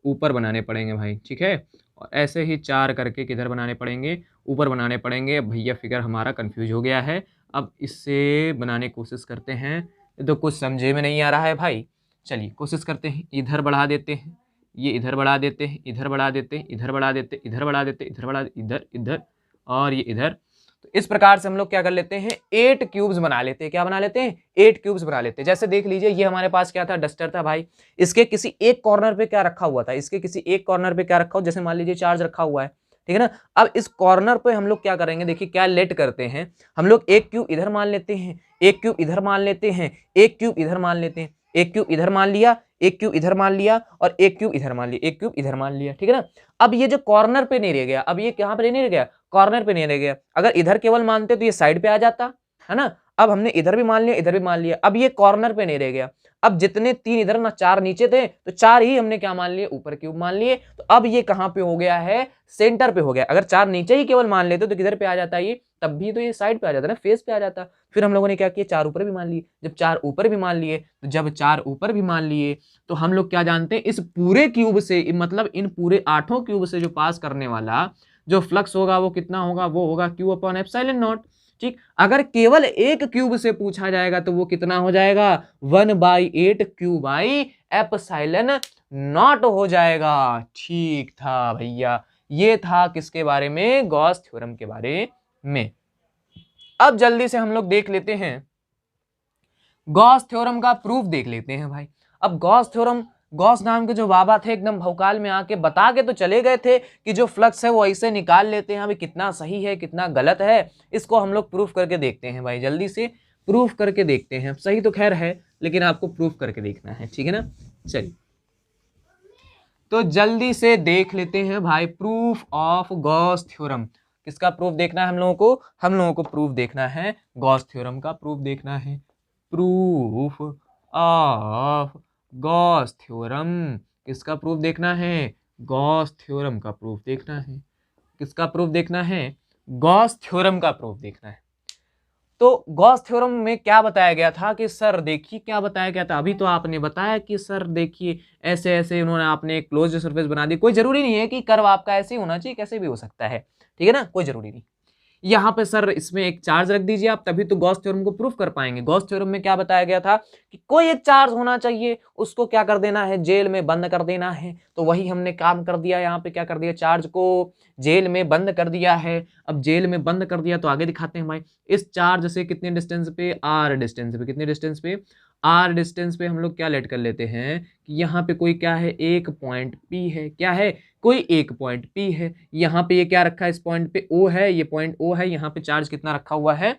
ऊपर बनाने पड़ेंगे भाई, ठीक है। और ऐसे ही 4 करके किधर बनाने पड़ेंगे, ऊपर बनाने पड़ेंगे। भैया फिगर हमारा कंफ्यूज हो गया है, अब इससे बनाने की कोशिश करते हैं। तो कुछ समझे में नहीं आ रहा है भाई, चलिए कोशिश करते हैं। इधर बढ़ा देते हैं, ये इधर बढ़ा देते हैं, इधर बढ़ा देते हैं, इधर बढ़ा देते हैं, इधर बढ़ा देते हैं, इधर बढ़ा, इधर इधर और ये इधर। तो इस प्रकार से हम लोग क्या कर लेते हैं, 8 क्यूब्स बना लेते हैं। क्या बना लेते हैं, 8 क्यूब्स बना लेते हैं। जैसे देख लीजिए, ये हमारे पास क्या था, डस्टर था भाई। इसके किसी एक कॉर्नर पे क्या रखा हुआ था, इसके किसी एक कॉर्नर पे क्या रखा हुआ, जैसे मान लीजिए चार्ज रखा हुआ है, ठीक है ना। अब इस कॉर्नर पे हम लोग क्या करेंगे, देखिए क्या लेट करते हैं हम लोग, एक क्यूब इधर मान लेते हैं, एक क्यूब इधर मान लेते हैं, एक क्यूब इधर मान लेते हैं, एक क्यूब इधर मान लिया, एक क्यूब इधर मान लिया और एक क्यूब इधर मान लिया, एक क्यूब इधर मान लिया, ठीक है ना। अब ये जो कॉर्नर पे नहीं रह गया, अब ये कहां पे नहीं रह गया, कॉर्नर पे नहीं रह गया। अगर इधर केवल मानते तो ये साइड पे आ जाता है ना। अब हमने इधर भी मान लिया, इधर भी मान लिया, अब ये कॉर्नर पे नहीं रह गया। अब जितने 3 इधर ना 4 नीचे थे, तो 4 ही हमने क्या मान लिए, ऊपर क्यूब मान लिए। तो अब ये कहां पे हो गया है, सेंटर पे हो गया। अगर 4 नीचे ही केवल मान लेते तो किधर पे आ जाता है ये, तब भी तो ये साइड पे आ जाता ना, फेस पे आ जाता। फिर हम लोगों ने क्या किया, 4 ऊपर भी मान लिए। जब 4 ऊपर भी मान लिए, तो जब 4 ऊपर भी मान लिए, तो हम लोग क्या जानते हैं, इस पूरे क्यूब से, मतलब इन पूरे 8 क्यूब से जो पास करने वाला जो फ्लक्स होगा वो कितना होगा, वो होगा Q अपॉन एप्सिलॉन नॉट, ठीक। अगर केवल एक क्यूब से पूछा जाएगा तो वो कितना हो जाएगा, 1/8 Q बाई एप्सिलॉन नॉट हो जाएगा। ठीक था भैया, ये था किसके बारे में, गॉस थ्योरम के बारे में। अब जल्दी से हम लोग देख लेते हैं, गॉस थ्योरम का प्रूफ देख लेते हैं भाई। अब गॉस थ्योरम, गॉस नाम के जो बाबा थे एकदम भौकाल में आके बता के तो चले गए थे कि जो फ्लक्स है वो ऐसे निकाल लेते हैं। अभी कितना सही है कितना गलत है, इसको हम लोग प्रूफ करके देखते हैं भाई। जल्दी से प्रूफ करके देखते हैं। सही तो खैर है, लेकिन आपको प्रूफ करके देखना है, ठीक है ना। चलिए तो जल्दी से देख लेते हैं भाई, प्रूफ ऑफ गॉस थ्योरम। किसका प्रूफ देखना है हम लोगों को, हम लोगों को प्रूफ देखना है गॉस थ्योरम का, प्रूफ देखना है, प्रूफ ऑफ गॉस थ्योरम। किसका प्रूफ देखना है, गॉस थ्योरम का प्रूफ देखना है। किसका प्रूफ देखना है, गॉस थ्योरम का प्रूफ देखना है। तो गॉस थ्योरम में क्या बताया गया था कि सर देखिए क्या बताया गया था, अभी तो आपने बताया कि सर देखिए ऐसे ऐसे उन्होंने आपने एक क्लोज्ड सरफेस बना दी। कोई जरूरी नहीं है कि कर्व आपका ऐसे ही होना चाहिए, कैसे भी हो सकता है, ठीक है ना, कोई जरूरी नहीं। यहाँ पे सर इसमें एक चार्ज रख दीजिए आप, तभी तो गॉस थ्योरम को प्रूफ कर पाएंगे। गॉस थ्योरम में क्या बताया गया था कि कोई एक चार्ज होना चाहिए, उसको क्या कर देना है, जेल में बंद कर देना है। तो वही हमने काम कर दिया, यहाँ पे क्या कर दिया, चार्ज को जेल में बंद कर दिया है। अब जेल में बंद कर दिया तो आगे दिखाते हैं भाई। इस चार्ज से कितने डिस्टेंस पे, आर डिस्टेंस पे, कितने डिस्टेंस पे, आर डिस्टेंस पे हम लोग क्या लेट कर लेते हैं कि यहाँ पे कोई क्या है, एक पॉइंट पी है, क्या है, कोई एक पॉइंट पी है। यहाँ पे ये क्या रखा है, इस पॉइंट पे ओ है, ये पॉइंट ओ है। यहाँ पे चार्ज कितना रखा हुआ है,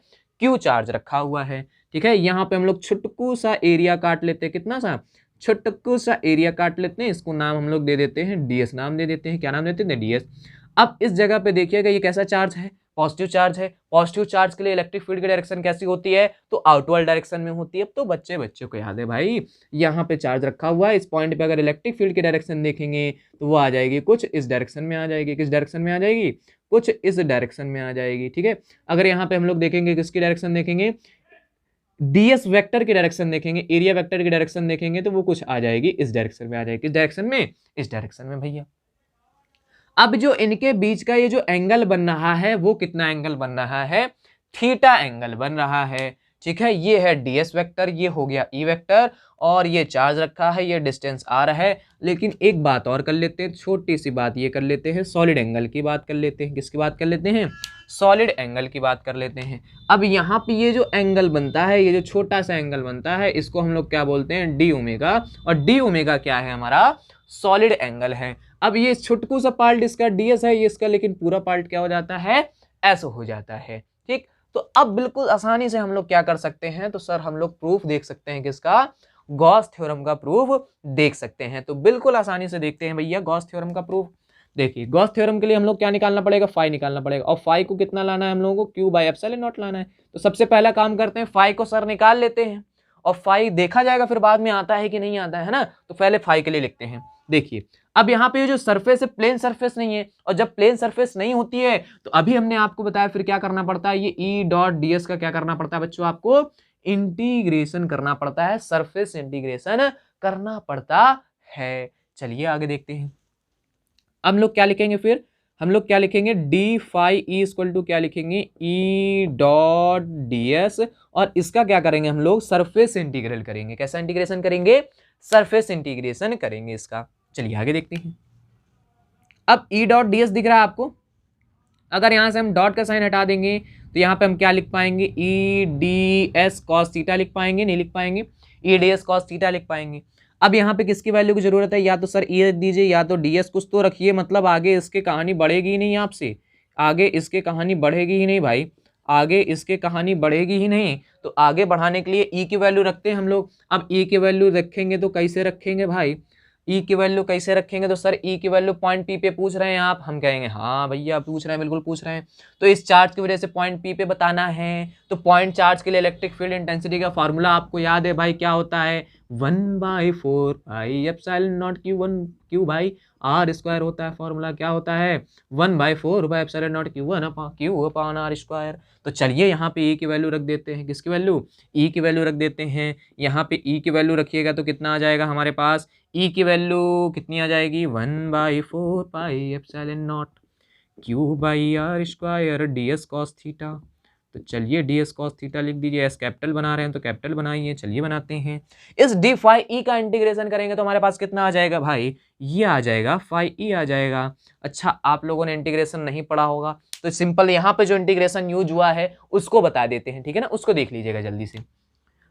क्यू चार्ज रखा हुआ है, ठीक है। यहाँ पे हम लोग छुटकू सा एरिया काट लेते हैं, कितना सा, छुटकू सा एरिया काट लेते हैं। इसको नाम हम लोग दे देते हैं डीएस, नाम दे देते हैं, क्या नाम देते हैं, डीएस। अब इस जगह पे देखिएगा ये कैसा चार्ज है, पॉजिटिव चार्ज है। पॉजिटिव चार्ज के लिए इलेक्ट्रिक फील्ड की डायरेक्शन कैसी होती है, तो आउटवर्ड डायरेक्शन में होती है। तो बच्चे को याद है भाई, यहाँ पे चार्ज रखा हुआ है, इस पॉइंट पे अगर इलेक्ट्रिक फील्ड की डायरेक्शन देखेंगे तो वो आ जाएगी कुछ इस डायरेक्शन में आ जाएगी। किस डायरेक्शन में आ जाएगी, कुछ इस डायरेक्शन में आ जाएगी, ठीक है। अगर यहाँ पे हम लोग देखेंगे, किसकी डायरेक्शन देखेंगे, डीएस वेक्टर की डायरेक्शन देखेंगे, एरिया वेक्टर की डायरेक्शन देखेंगे, तो वो कुछ आ जाएगी इस डायरेक्शन में आ जाएगी। किस डायरेक्शन में, इस डायरेक्शन में भैया। अब जो इनके बीच का ये जो एंगल बन रहा है वो कितना एंगल बन रहा है, थीटा एंगल बन रहा है, ठीक है, ये है ds वेक्टर, ये हो गया e वेक्टर, और ये चार्ज रखा है, ये डिस्टेंस r है। लेकिन एक बात और कर लेते हैं, छोटी सी बात ये कर लेते हैं, सॉलिड एंगल की बात कर लेते हैं। किसकी बात कर लेते हैं? सॉलिड एंगल की बात कर लेते हैं। अब यहाँ पे ये जो एंगल बनता है, ये जो छोटा सा एंगल बनता है, इसको हम लोग क्या बोलते हैं? D omega. और डी ओमेगा क्या है? हमारा सॉलिड एंगल है। अब ये छुटकू सा पार्ट इसका ds है, ये इसका, लेकिन पूरा पार्ट क्या हो जाता है? s हो जाता है। ठीक, तो अब बिल्कुल आसानी से हम लोग क्या कर सकते हैं? तो सर हम लोग प्रूफ देख सकते हैं, किसका? गॉस थ्योरम का प्रूफ देख सकते हैं। तो बिल्कुल आसानी से देखते हैं भैया गॉस थ्योरम का प्रूफ। देखिए, गॉस थ्योरम के लिए हम लोग क्या निकालना पड़ेगा? फाई निकालना पड़ेगा। और फाई को कितना लाना है हम लोगों को? क्यू बाई एप्सिलॉन नॉट लाना है। तो सबसे पहला काम करते हैं, फाई को सर निकाल लेते हैं, और फाई देखा जाएगा फिर बाद में आता है कि नहीं आता है ना। तो पहले फाई के लिए लिखते हैं। देखिए, अब यहाँ पे जो सरफेस है, प्लेन सरफेस नहीं है, और जब प्लेन सरफेस नहीं होती है तो अभी हमने आपको बताया फिर क्या करना पड़ता है? ये ई डॉट ds का क्या करना पड़ता है बच्चों? आपको इंटीग्रेशन करना पड़ता है, सरफेस इंटीग्रेशन करना पड़ता है। चलिए आगे देखते हैं। हम लोग क्या लिखेंगे फिर? हम लोग क्या लिखेंगे? D phi E equal to क्या लिखेंगे? ई डॉट ds, और इसका क्या करेंगे हम लोग? सरफेस इंटीग्रल करेंगे। कैसा इंटीग्रेशन करेंगे? सरफेस इंटीग्रेशन करेंगे इसका। चलिए आगे देखते हैं। अब ई डॉट ds दिख रहा है आपको? अगर यहां से हम डॉट का साइन हटा देंगे तो यहाँ पे हम क्या लिख पाएंगे? E D S cos theta लिख पाएंगे? नहीं लिख पाएंगे। E D S cos theta लिख पाएंगे। अब यहाँ पे किसकी वैल्यू की जरूरत है? या तो सर ई दीजिए या तो ds, कुछ तो रखिए, मतलब आगे इसके कहानी बढ़ेगी ही नहीं आपसे, आगे इसके कहानी बढ़ेगी ही नहीं भाई, आगे इसके कहानी बढ़ेगी ही नहीं। तो आगे बढ़ाने के लिए ई की वैल्यू रखते हैं हम लोग। अब ई की वैल्यू रखेंगे तो कैसे रखेंगे भाई? ई की वैल्यू कैसे रखेंगे? तो सर ई की वैल्यू पॉइंट पी पे पूछ रहे हैं आप, हम कहेंगे हाँ भैया पूछ रहे हैं, बिल्कुल पूछ रहे हैं। तो इस चार्ज की वजह से पॉइंट पी पे बताना है। तो पॉइंट चार्ज के लिए इलेक्ट्रिक फील्ड इंटेंसिटी का फॉर्मूला आपको याद है भाई? क्या होता है? 1/4 pi epsilon naught Q by R square होता है। फॉर्मूला क्या होता है? 1/4 by epsilon naught Q upon R square. तो चलिए यहाँ पे ई की वैल्यू रख देते हैं। किसकी वैल्यू? ई की वैल्यू रख देते हैं। यहाँ पे ई की वैल्यू रखिएगा तो कितना आ जाएगा हमारे पास? ई की वैल्यू कितनी आ जाएगी? 1/4 pi epsilon naught Q by R square ds cos theta. तो चलिए ds कॉस थीटा लिख दीजिए। एस कैपिटल बना रहे हैं तो कैपिटल बनाइए। चलिए बनाते हैं। इस डी फाई ई का इंटीग्रेशन करेंगे तो हमारे पास कितना आ जाएगा भाई? ये आ जाएगा फाई ई आ जाएगा। अच्छा, आप लोगों ने इंटीग्रेशन नहीं पढ़ा होगा तो सिंपल यहाँ पे जो इंटीग्रेशन यूज हुआ है उसको बता देते हैं, ठीक है ना? उसको देख लीजिएगा, जल्दी से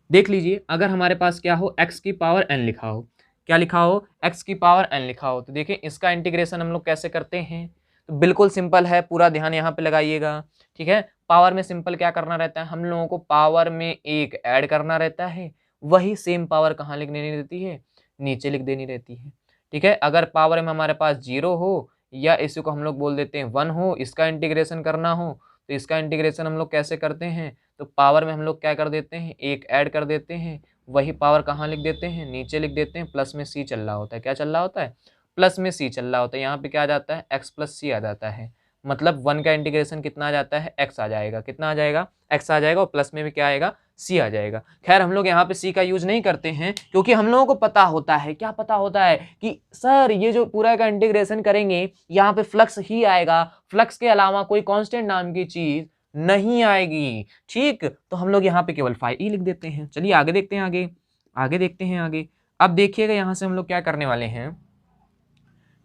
देख लीजिए। अगर हमारे पास क्या हो? x की पावर n लिखा हो, क्या लिखा हो? x की पावर n लिखा हो, तो देखिए इसका इंटीग्रेशन हम लोग कैसे करते हैं? तो बिल्कुल सिंपल है, पूरा ध्यान यहाँ पे लगाइएगा, ठीक है? पावर में सिंपल क्या करना रहता है? हम लोगों को पावर में एक ऐड करना रहता है, वही सेम पावर कहाँ लिख देनी रहती है? नीचे लिख देनी रहती है, ठीक है? अगर पावर में हमारे पास 0 हो या इसी को हम लोग बोल देते हैं 1 हो, इसका इंटीग्रेशन करना हो तो इसका इंटीग्रेशन हम लोग कैसे करते हैं? तो पावर में हम लोग क्या कर देते हैं? एक ऐड कर देते हैं, वही पावर कहाँ लिख देते हैं? नीचे लिख देते हैं। प्लस में सी चल रहा होता है। क्या चल रहा होता है? प्लस में सी चल रहा होता है। यहाँ पे क्या आ जाता है? x प्लस सी आ जाता है। मतलब 1 का इंटीग्रेशन कितना आ जाता है? x आ जाएगा। कितना आ जाएगा? x आ जाएगा, और प्लस में भी क्या आएगा? c आ जाएगा। खैर हम लोग यहाँ पे c का यूज नहीं करते हैं क्योंकि हम लोगों को पता होता है, क्या पता होता है कि सर ये जो पूरा का इंटीग्रेशन करेंगे यहाँ पे फ्लक्स ही आएगा, फ्लक्स के अलावा कोई कांस्टेंट नाम की चीज नहीं आएगी। ठीक, तो हम लोग यहाँ पे केवल फाई ई लिख देते हैं। चलिए आगे देखते हैं। आगे देखते हैं आगे। अब देखिएगा यहाँ से हम लोग क्या करने वाले हैं?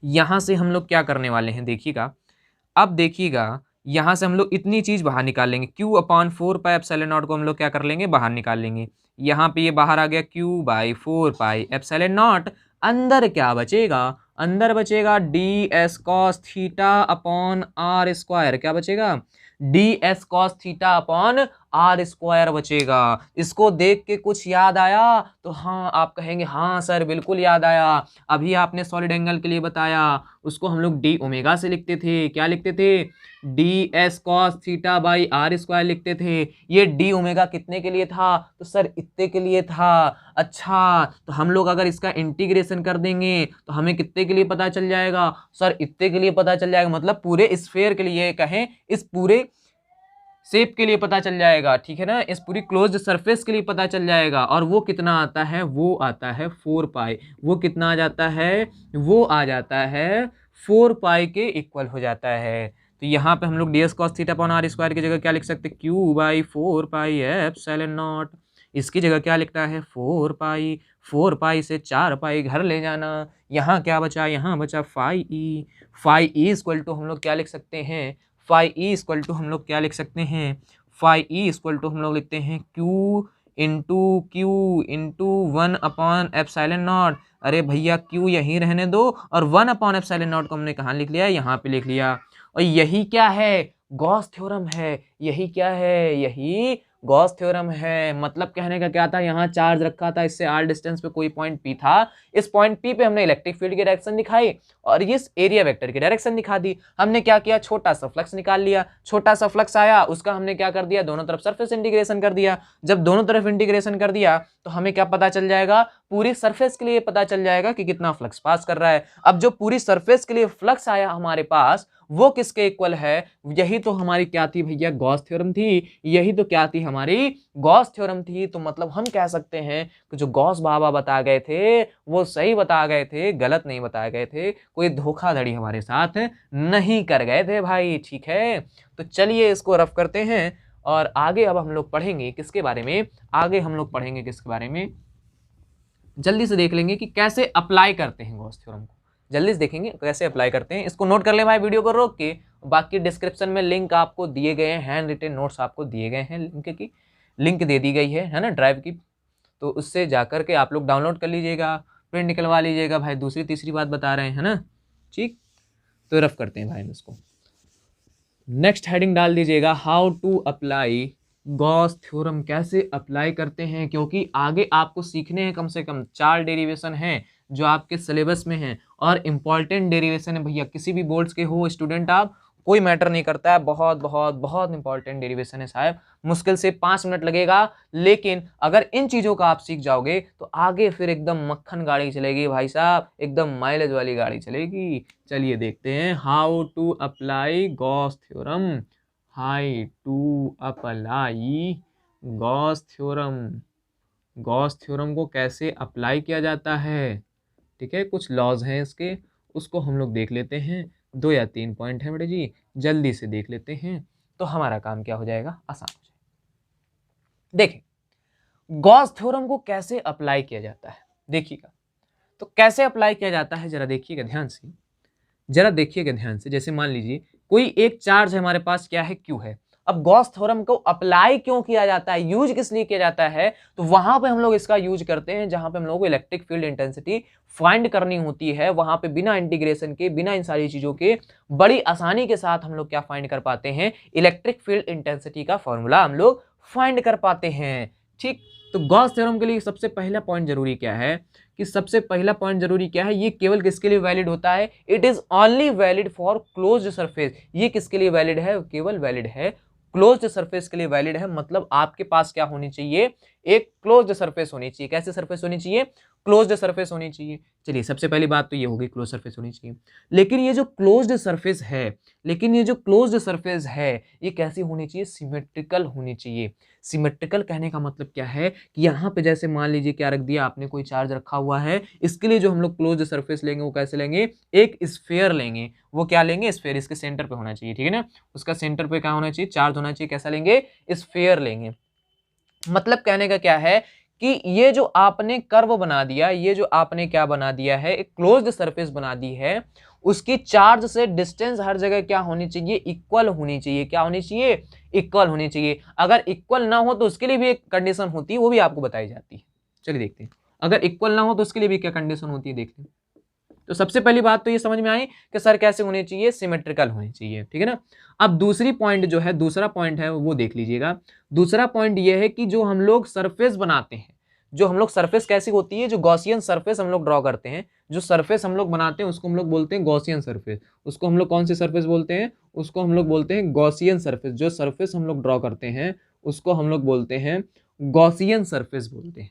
यहाँ से हम लोग क्या करने वाले हैं देखिएगा। अब देखिएगा यहाँ से हम लोग इतनी चीज बाहर निकाल लेंगे। q upon 4 pi epsilon not को हम लोग क्या कर लेंगे? बाहर निकाल लेंगे। यहाँ पे ये बाहर आ गया q by 4 pi epsilon naught. अंदर क्या बचेगा? अंदर बचेगा ds cos theta upon R square. क्या बचेगा? ds cos theta upon R square बचेगा। इसको देख के कुछ याद आया? तो हाँ आप कहेंगे हाँ सर बिल्कुल याद आया, अभी आपने सॉलिड एंगल के लिए बताया, उसको हम लोग डी ओमेगा से लिखते थे। क्या लिखते थे? ds cos theta by R square लिखते थे। ये डी ओमेगा कितने के लिए था? तो सर इतने के लिए था। अच्छा, तो हम लोग अगर इसका इंटीग्रेशन कर देंगे तो हमें कितने के लिए पता चल जाएगा? सर इतने के लिए पता चल जाएगा, मतलब पूरे स्फीयर के लिए कहें, इस पूरे शेप के लिए पता चल जाएगा, ठीक है ना? इस पूरी क्लोज्ड सरफेस के लिए पता चल जाएगा। और वो कितना आता है? वो आता है 4 पाई। वो कितना आ जाता है? वो आ जाता है 4 पाई के इक्वल हो जाता है। तो यहाँ पे हम लोग ds cos theta upon r square की जगह क्या लिख सकते हैं, q by 4 pi epsilon not. इसकी जगह क्या लिखना है, 4 पाई से 4 पाई घर ले जाना। यहाँ क्या बचा, यहाँ बचा फाई ई इक्वल टू हम लोग क्या लिख सकते हैं, फाई ई इक्वल टू हम लोग क्या लिख सकते हैं, फाई ई इक्वल टू हम लोग लिखते हैं q into 1 upon epsilon not. अरे भैया q यहीं रहने दो और 1 अपॉन एप्सिलॉन नॉट को हमने कहाँ लिख लिया, यहाँ पे लिख लिया। और यही क्या है, गॉस थ्योरम है। यही क्या है, यही गॉस थ्योरम है। मतलब कहने का क्या था, यहाँ चार्ज रखा था, इससे r डिस्टेंस पे कोई पॉइंट P था, इस पॉइंट P पे हमने इलेक्ट्रिक फील्ड की डायरेक्शन दिखाई और इस एरिया वेक्टर की डायरेक्शन दिखा दी। हमने क्या किया, छोटा सा फ्लक्स निकाल लिया। छोटा सा फ्लक्स आया, उसका हमने क्या कर दिया, दोनों तरफ सरफेस इंटीग्रेशन कर दिया। जब दोनों तरफ इंटीग्रेशन कर दिया तो हमें क्या पता चल जाएगा, पूरी सरफेस के लिए पता चल जाएगा कि कितना फ्लक्स पास कर रहा है। अब जो पूरी सरफेस के लिए फ्लक्स आया हमारे पास, वो किसके इक्वल है, यही तो हमारी क्या थी भैया, गॉस थ्योरम थी। यही तो क्या थी, हमारी गॉस थ्योरम थी। तो मतलब हम कह सकते हैं कि जो गॉस बाबा बता गए थे वो सही बता गए थे, गलत नहीं बता गए थे। कोई धोखाधड़ी हमारे साथ नहीं कर गए थे भाई, ठीक है। तो चलिए इसको रफ करते हैं और आगे अब हम लोग पढ़ेंगे किसके बारे में, आगे हम लोग पढ़ेंगे किसके बारे में, जल्दी से देख लेंगे कि कैसे अप्लाई करते हैं गॉस थ्योरम को। जल्दी से देखेंगे कैसे अप्लाई करते हैं। इसको नोट कर ले भाई वीडियो को रोक के। बाकी डिस्क्रिप्शन में लिंक आपको दिए गए हैं, हैंड रिटन नोट्स आपको दिए गए हैं, लिंक की लिंक दे दी गई है ना, ड्राइव की। तो उससे जाकर के आप लोग डाउनलोड कर लीजिएगा, प्रिंट निकलवा लीजिएगा भाई। दूसरी तीसरी बात बता रहे हैं ना, ठीक। तो रफ करते हैं भाई इसको। नेक्स्ट हेडिंग डाल दीजिएगा, how to apply Gauss theorem, कैसे अप्लाई करते हैं। क्योंकि आगे आपको सीखने हैं कम से कम 4 डेरिवेशन हैं जो आपके सिलेबस में हैं और इम्पॉर्टेंट डेरिवेशन है भैया। किसी भी बोर्ड्स के हो स्टूडेंट आप, कोई मैटर नहीं करता है, बहुत बहुत बहुत इंपॉर्टेंट डेरिवेशन है साहब। मुश्किल से 5 मिनट लगेगा, लेकिन अगर इन चीज़ों का आप सीख जाओगे तो आगे फिर एकदम मक्खन गाड़ी चलेगी भाई साहब, एकदम माइलेज वाली गाड़ी चलेगी। चलिए देखते हैं, how to apply Gauss theorem, how to apply Gauss theorem. Gauss theorem को कैसे अप्लाई किया जाता है, ठीक है। कुछ लॉज हैं इसके, उसको हम लोग देख लेते हैं। 2 या 3 पॉइंट हैं बेटे जी, जल्दी से देख लेते हैं तो हमारा काम क्या हो जाएगा, आसान हो जाएगा। देखें गॉस थ्योरम को कैसे अप्लाई किया जाता है, देखिएगा। तो कैसे अप्लाई किया जाता है जरा देखिएगा ध्यान से, जरा देखिएगा ध्यान से। जैसे मान लीजिए कोई एक चार्ज है हमारे पास, क्या है, क्यू है। अब गॉस थ्योरम को अप्लाई क्यों किया जाता है, यूज किस लिए किया जाता है, तो वहां पे हम लोग इसका यूज करते हैं जहां पे हम लोग को इलेक्ट्रिक फील्ड इंटेंसिटी फाइंड करनी होती है। वहां पे बिना इंटीग्रेशन के, बिना इन सारी चीजों के, बड़ी आसानी के साथ हम लोग क्या फाइंड कर पाते हैं, इलेक्ट्रिक फील्ड इंटेंसिटी का फॉर्मूला हम लोग फाइंड कर पाते हैं, ठीक। तो गॉस थ्योरम के लिए सबसे पहला पॉइंट जरूरी क्या है, कि सबसे पहला पॉइंट जरूरी क्या है, ये केवल किसके लिए वैलिड होता है, it is only valid for closed surface. ये किसके लिए वैलिड है, केवल वैलिड है क्लोज्ड सरफेस के लिए वैलिड है। मतलब आपके पास क्या होनी चाहिए, एक क्लोज्ड सरफेस होनी चाहिए। कैसे सरफेस होनी चाहिए, क्लोज्ड सरफेस होनी चाहिए। चलिए सबसे पहली बात तो ये होगी, क्लोज सरफेस होनी चाहिए। लेकिन ये जो क्लोज्ड सरफेस है, ये कैसी होनी चाहिए, सिमेट्रिकल होनी चाहिए। सिमेट्रिकल कहने का मतलब क्या है, कि यहाँ पे जैसे मान लीजिए क्या रख दिया आपने, कोई चार्ज रखा हुआ है, इसके लिए जो हम लोग क्लोज्ड सरफेस लेंगे वो कैसे लेंगे, एक स्फीयर लेंगे। वो क्या लेंगे, स्फीयर, इसके सेंटर पे होना चाहिए, ठीक है ना। उसका सेंटर पे क्या होना चाहिए, चार्ज होना चाहिए। कैसा लेंगे, स्फीयर लेंगे। मतलब कहने का क्या है कि ये जो आपने कर्व बना दिया, ये जो आपने क्या बना दिया है, एक क्लोज्ड सरफेस बना दी है, उसकी चार्ज से डिस्टेंस हर जगह क्या होनी चाहिए, इक्वल होनी चाहिए। क्या होनी चाहिए, इक्वल होनी चाहिए। अगर इक्वल ना हो तो उसके लिए भी एक कंडीशन होती है, वो भी आपको बताई जाती है। चलिए देखते हैं, अगर इक्वल ना हो तो उसके लिए भी क्या कंडीशन होती है, देख लें। तो सबसे पहली बात तो ये समझ में आई कि सर कैसे होने चाहिए, सिमेट्रिकल होने चाहिए, ठीक है ना। अब दूसरी पॉइंट जो है, दूसरा पॉइंट है वो देख लीजिएगा। दूसरा पॉइंट ये है कि जो हम लोग सरफेस बनाते हैं, जो हम लोग सरफेस कैसी होती है, जो गॉसियन सरफेस हम लोग ड्रॉ करते हैं, जो सरफेस हम लोग बनाते हैं उसको हम लोग बोलते हैं गॉसियन सरफेस। उसको हम लोग कौन सी सरफेस बोलते हैं, उसको हम लोग बोलते हैं गॉसियन सरफेस। जो सरफेस हम लोग ड्रॉ करते हैं उसको हम लोग बोलते हैं गॉसियन सरफेस बोलते हैं,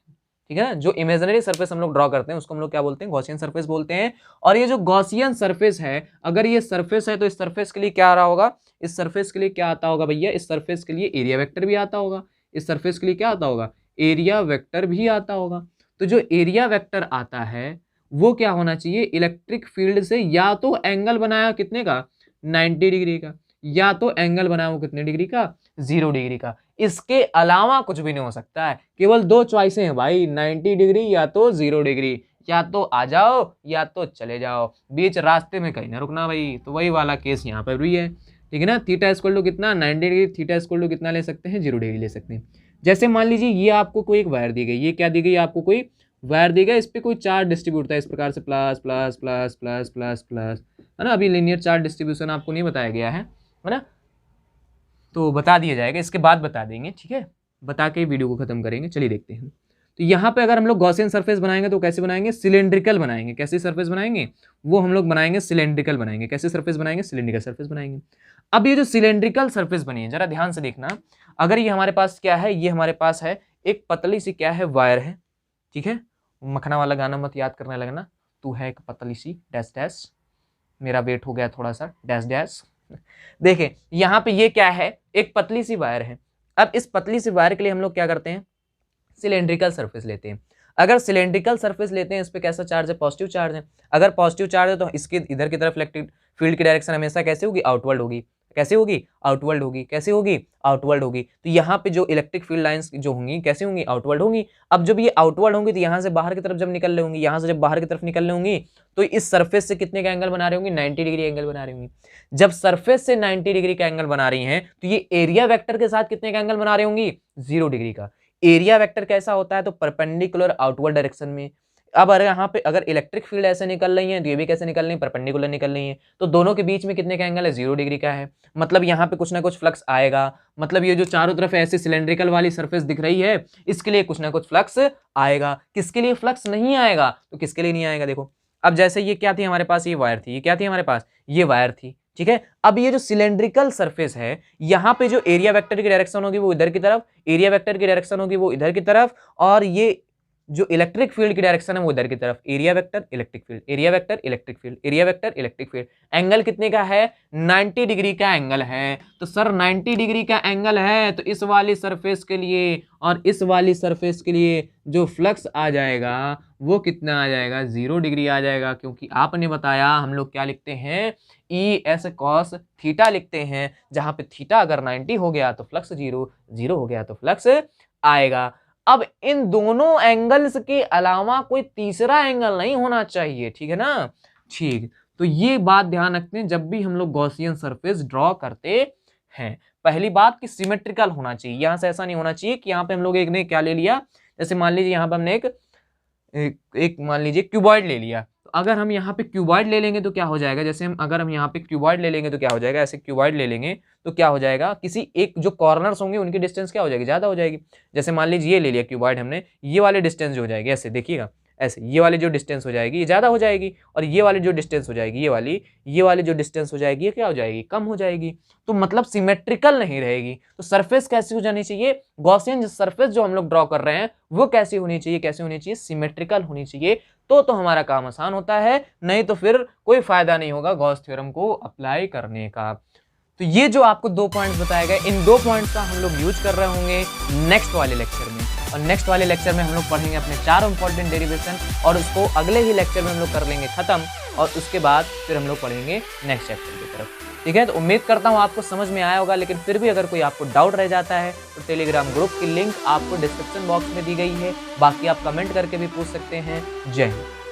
ठीक है ना। जो इमेजिनरी सरफेस हम लोग ड्रॉ करते हैं उसको हम लोग क्या बोलते हैं, गॉसियन सरफेस बोलते हैं। और ये जो गॉसियन सरफेस है, अगर ये सरफेस है तो इस सरफेस के लिए क्या आ रहा होगा, इस सरफेस के लिए क्या आता होगा भैया, इस सरफेस के लिए एरिया वेक्टर भी आता होगा। इस सरफेस के लिए क्या आता होगा, एरिया वेक्टर भी आता होगा। तो जो एरिया वेक्टर आता है वो क्या होना चाहिए, इलेक्ट्रिक फील्ड से या तो एंगल बनाया कितने का, 90 डिग्री का, या तो एंगल बना वो कितने डिग्री का, 0 डिग्री का। इसके अलावा कुछ भी नहीं हो सकता है। केवल दो चॉइसें हैं भाई, 90 डिग्री या तो 0 डिग्री, या तो आ जाओ या तो चले जाओ, बीच रास्ते में कहीं ना रुकना भाई। तो वही वाला केस यहाँ पर भी है, ठीक है ना। थीटा इक्वल टू कितना, 90 डिग्री, थीटा इक्वल टू कितना ले सकते हैं, 0 डिग्री ले सकते हैं। जैसे मान लीजिए ये आपको कोई एक वायर दी गई, ये क्या दी गई आपको, कोई वायर दी गई, इस पर कोई चार्ज डिस्ट्रीब्यूट था इस प्रकार से, plus plus plus plus plus plus, है ना। अभी लीनियर चार्ज डिस्ट्रीब्यूशन आपको नहीं बताया गया है ना, तो बता दिया जाएगा, इसके बाद बता देंगे, ठीक है। बता के वीडियो को खत्म करेंगे। चलिए देखते हैं। तो यहाँ पे अगर हम लोग गॉसियन सरफेस बनाएंगे तो कैसे बनाएंगे, सिलेंड्रिकल बनाएंगे। कैसे सरफेस बनाएंगे, वो हम लोग बनाएंगे सिलेंड्रिकल बनाएंगे। कैसे सरफेस बनाएंगे, सिलेंड्रिकल सरफेस बनाएंगे। अब ये जो सिलेंड्रिकल सरफेस बनी है, जरा ध्यान से देखना। अगर ये हमारे पास क्या है, ये हमारे पास है एक पतली सी क्या है, वायर है, ठीक है। मखना वाला गाना मत याद करने लगना, तू है एक पतली सी डैश डैश, मेरा वेट हो गया थोड़ा सा डैश डैश। देखें यहाँ पे ये क्या है, एक पतली सी वायर है। अब इस पतली सी वायर के लिए हम लोग क्या करते हैं, सिलेंड्रिकल सरफेस लेते हैं। अगर सिलेंड्रिकल सरफेस लेते हैं, इस पे कैसा चार्ज है, पॉजिटिव चार्ज है। अगर पॉजिटिव चार्ज है तो इसके इधर की तरफ इलेक्ट्रिक फील्ड की डायरेक्शन हमेशा कैसे होगी, आउटवर्ड होगी। कैसे होगी, आउटवर्ड होगी। कैसे होगी, आउटवर्ड होगी। तो यहाँ पे जो इलेक्ट्रिक फील्ड लाइंस जो होंगी कैसे होंगी, आउटवर्ड होंगी। अब जब ये आउटवर्ड होंगी तो यहाँ से बाहर की तरफ जब निकल रही होंगी, यहाँ से जब बाहर की तरफ निकल रही होंगी तो इस सरफेस से कितने का एंगल बना रही होंगी, 90 डिग्री एंगल बना रही होंगी। जब सरफेस से 90 डिग्री का एंगल बना रही हैं तो ये एरिया वेक्टर के साथ कितने का एंगल बना रही होंगी, 0 डिग्री का। एरिया वेक्टर कैसा होता है, तो परपेंडिकुलर आउटवर्ड डायरेक्शन में। अब अगर यहाँ पे अगर इलेक्ट्रिक फील्ड ऐसे निकल रही है तो ये भी कैसे निकल रही है, परपेंडिकुलर निकल रही है। तो दोनों के बीच में कितने का एंगल है, 0 डिग्री का है। मतलब यहाँ पे कुछ ना कुछ फ्लक्स आएगा। मतलब ये जो चारों तरफ ऐसे सिलेंड्रिकल वाली सरफेस दिख रही है, इसके लिए कुछ ना कुछ फ्लक्स आएगा। किसके लिए फ्लक्स नहीं आएगा, तो किसके लिए नहीं आएगा, देखो। अब जैसे ये क्या थी हमारे पास, ये वायर थी, ये क्या थी हमारे पास, ये वायर थी, ठीक है। अब ये जो सिलेंड्रिकल सरफेस है, यहाँ पे जो एरिया वेक्टर की डायरेक्शन होगी वो इधर की तरफ, एरिया वेक्टर की डायरेक्शन होगी वो इधर की तरफ, और ये जो इलेक्ट्रिक फील्ड की डायरेक्शन है वो इधर की तरफ। Area vector electric field, area vector electric field, area vector electric field. Angle कितने का है, 90 डिग्री का एंगल है। तो सर 90 डिग्री का एंगल है तो इस वाली सरफेस के लिए और इस वाली सरफेस के लिए जो फ्लक्स आ जाएगा वो कितना आ जाएगा, 0 डिग्री आ जाएगा। क्योंकि आपने बताया हम लोग क्या लिखते हैं, ई एस कॉस थीटा लिखते हैं, जहां पे थीटा अगर 90 हो गया तो फ्लक्स 0, 0 हो गया तो फ्लक्स आएगा। अब इन दोनों एंगल्स के अलावा कोई तीसरा एंगल नहीं होना चाहिए, ठीक है ना। ठीक, तो ये बात ध्यान रखते हैं जब भी हम लोग गॉसियन सरफेस ड्रॉ करते हैं। पहली बात कि सिमेट्रिकल होना चाहिए। यहां से ऐसा नहीं होना चाहिए कि यहाँ पे हम लोग एक ने क्या ले लिया, जैसे मान लीजिए यहाँ पे हमने एक मान लीजिए क्यूबॉइड ले लिया। तो अगर हम यहाँ पे क्यूबॉइड ले लेंगे तो क्या हो जाएगा, जैसे अगर हम यहाँ पे क्यूबॉइड ले लेंगे तो क्या हो जाएगा, ऐसे क्यूबॉइड ले लेंगे तो क्या हो जाएगा, किसी एक जो कॉर्नर्स होंगे उनकी डिस्टेंस क्या हो जाएगी, ज़्यादा हो जाएगी। जैसे मान लीजिए ये ले लिया क्यूबॉइड हमने, ये वाले डिस्टेंस जो हो जाएगी, ऐसे देखिएगा, ऐसे ये वाली जो डिस्टेंस हो जाएगी ये ज़्यादा हो जाएगी, और ये वाली जो डिस्टेंस हो जाएगी, ये वाली जो डिस्टेंस हो जाएगी ये क्या हो जाएगी, कम हो जाएगी। तो मतलब सिमेट्रिकल नहीं रहेगी। तो सरफेस कैसी हो जानी चाहिए, गॉसियन सरफेस जो हम लोग ड्रॉ कर रहे हैं वो कैसी होनी चाहिए, कैसे होनी चाहिए, सिमेट्रिकल होनी चाहिए। तो हमारा काम आसान होता है, नहीं तो फिर कोई फायदा नहीं होगा गॉस थ्योरम को अप्लाई करने का। तो ये जो आपको 2 पॉइंट्स बताए गए, इन 2 पॉइंट्स का हम लोग यूज कर रहे होंगे नेक्स्ट वाले लेक्चर में। और नेक्स्ट वाले लेक्चर में हम लोग पढ़ेंगे अपने 4 इंपॉर्टेंट डेरिवेशन, और उसको अगले ही लेक्चर में हम लोग कर लेंगे खत्म, और उसके बाद फिर हम लोग पढ़ेंगे नेक्स्ट चैप्टर की तरफ। ठीक है, तो उम्मीद करता हूँ आपको समझ में आया होगा। लेकिन फिर भी अगर कोई आपको डाउट रह जाता है तो टेलीग्राम ग्रुप की लिंक आपको डिस्क्रिप्शन बॉक्स में दी गई है। बाकी आप कमेंट करके भी पूछ सकते हैं। जय हिंद।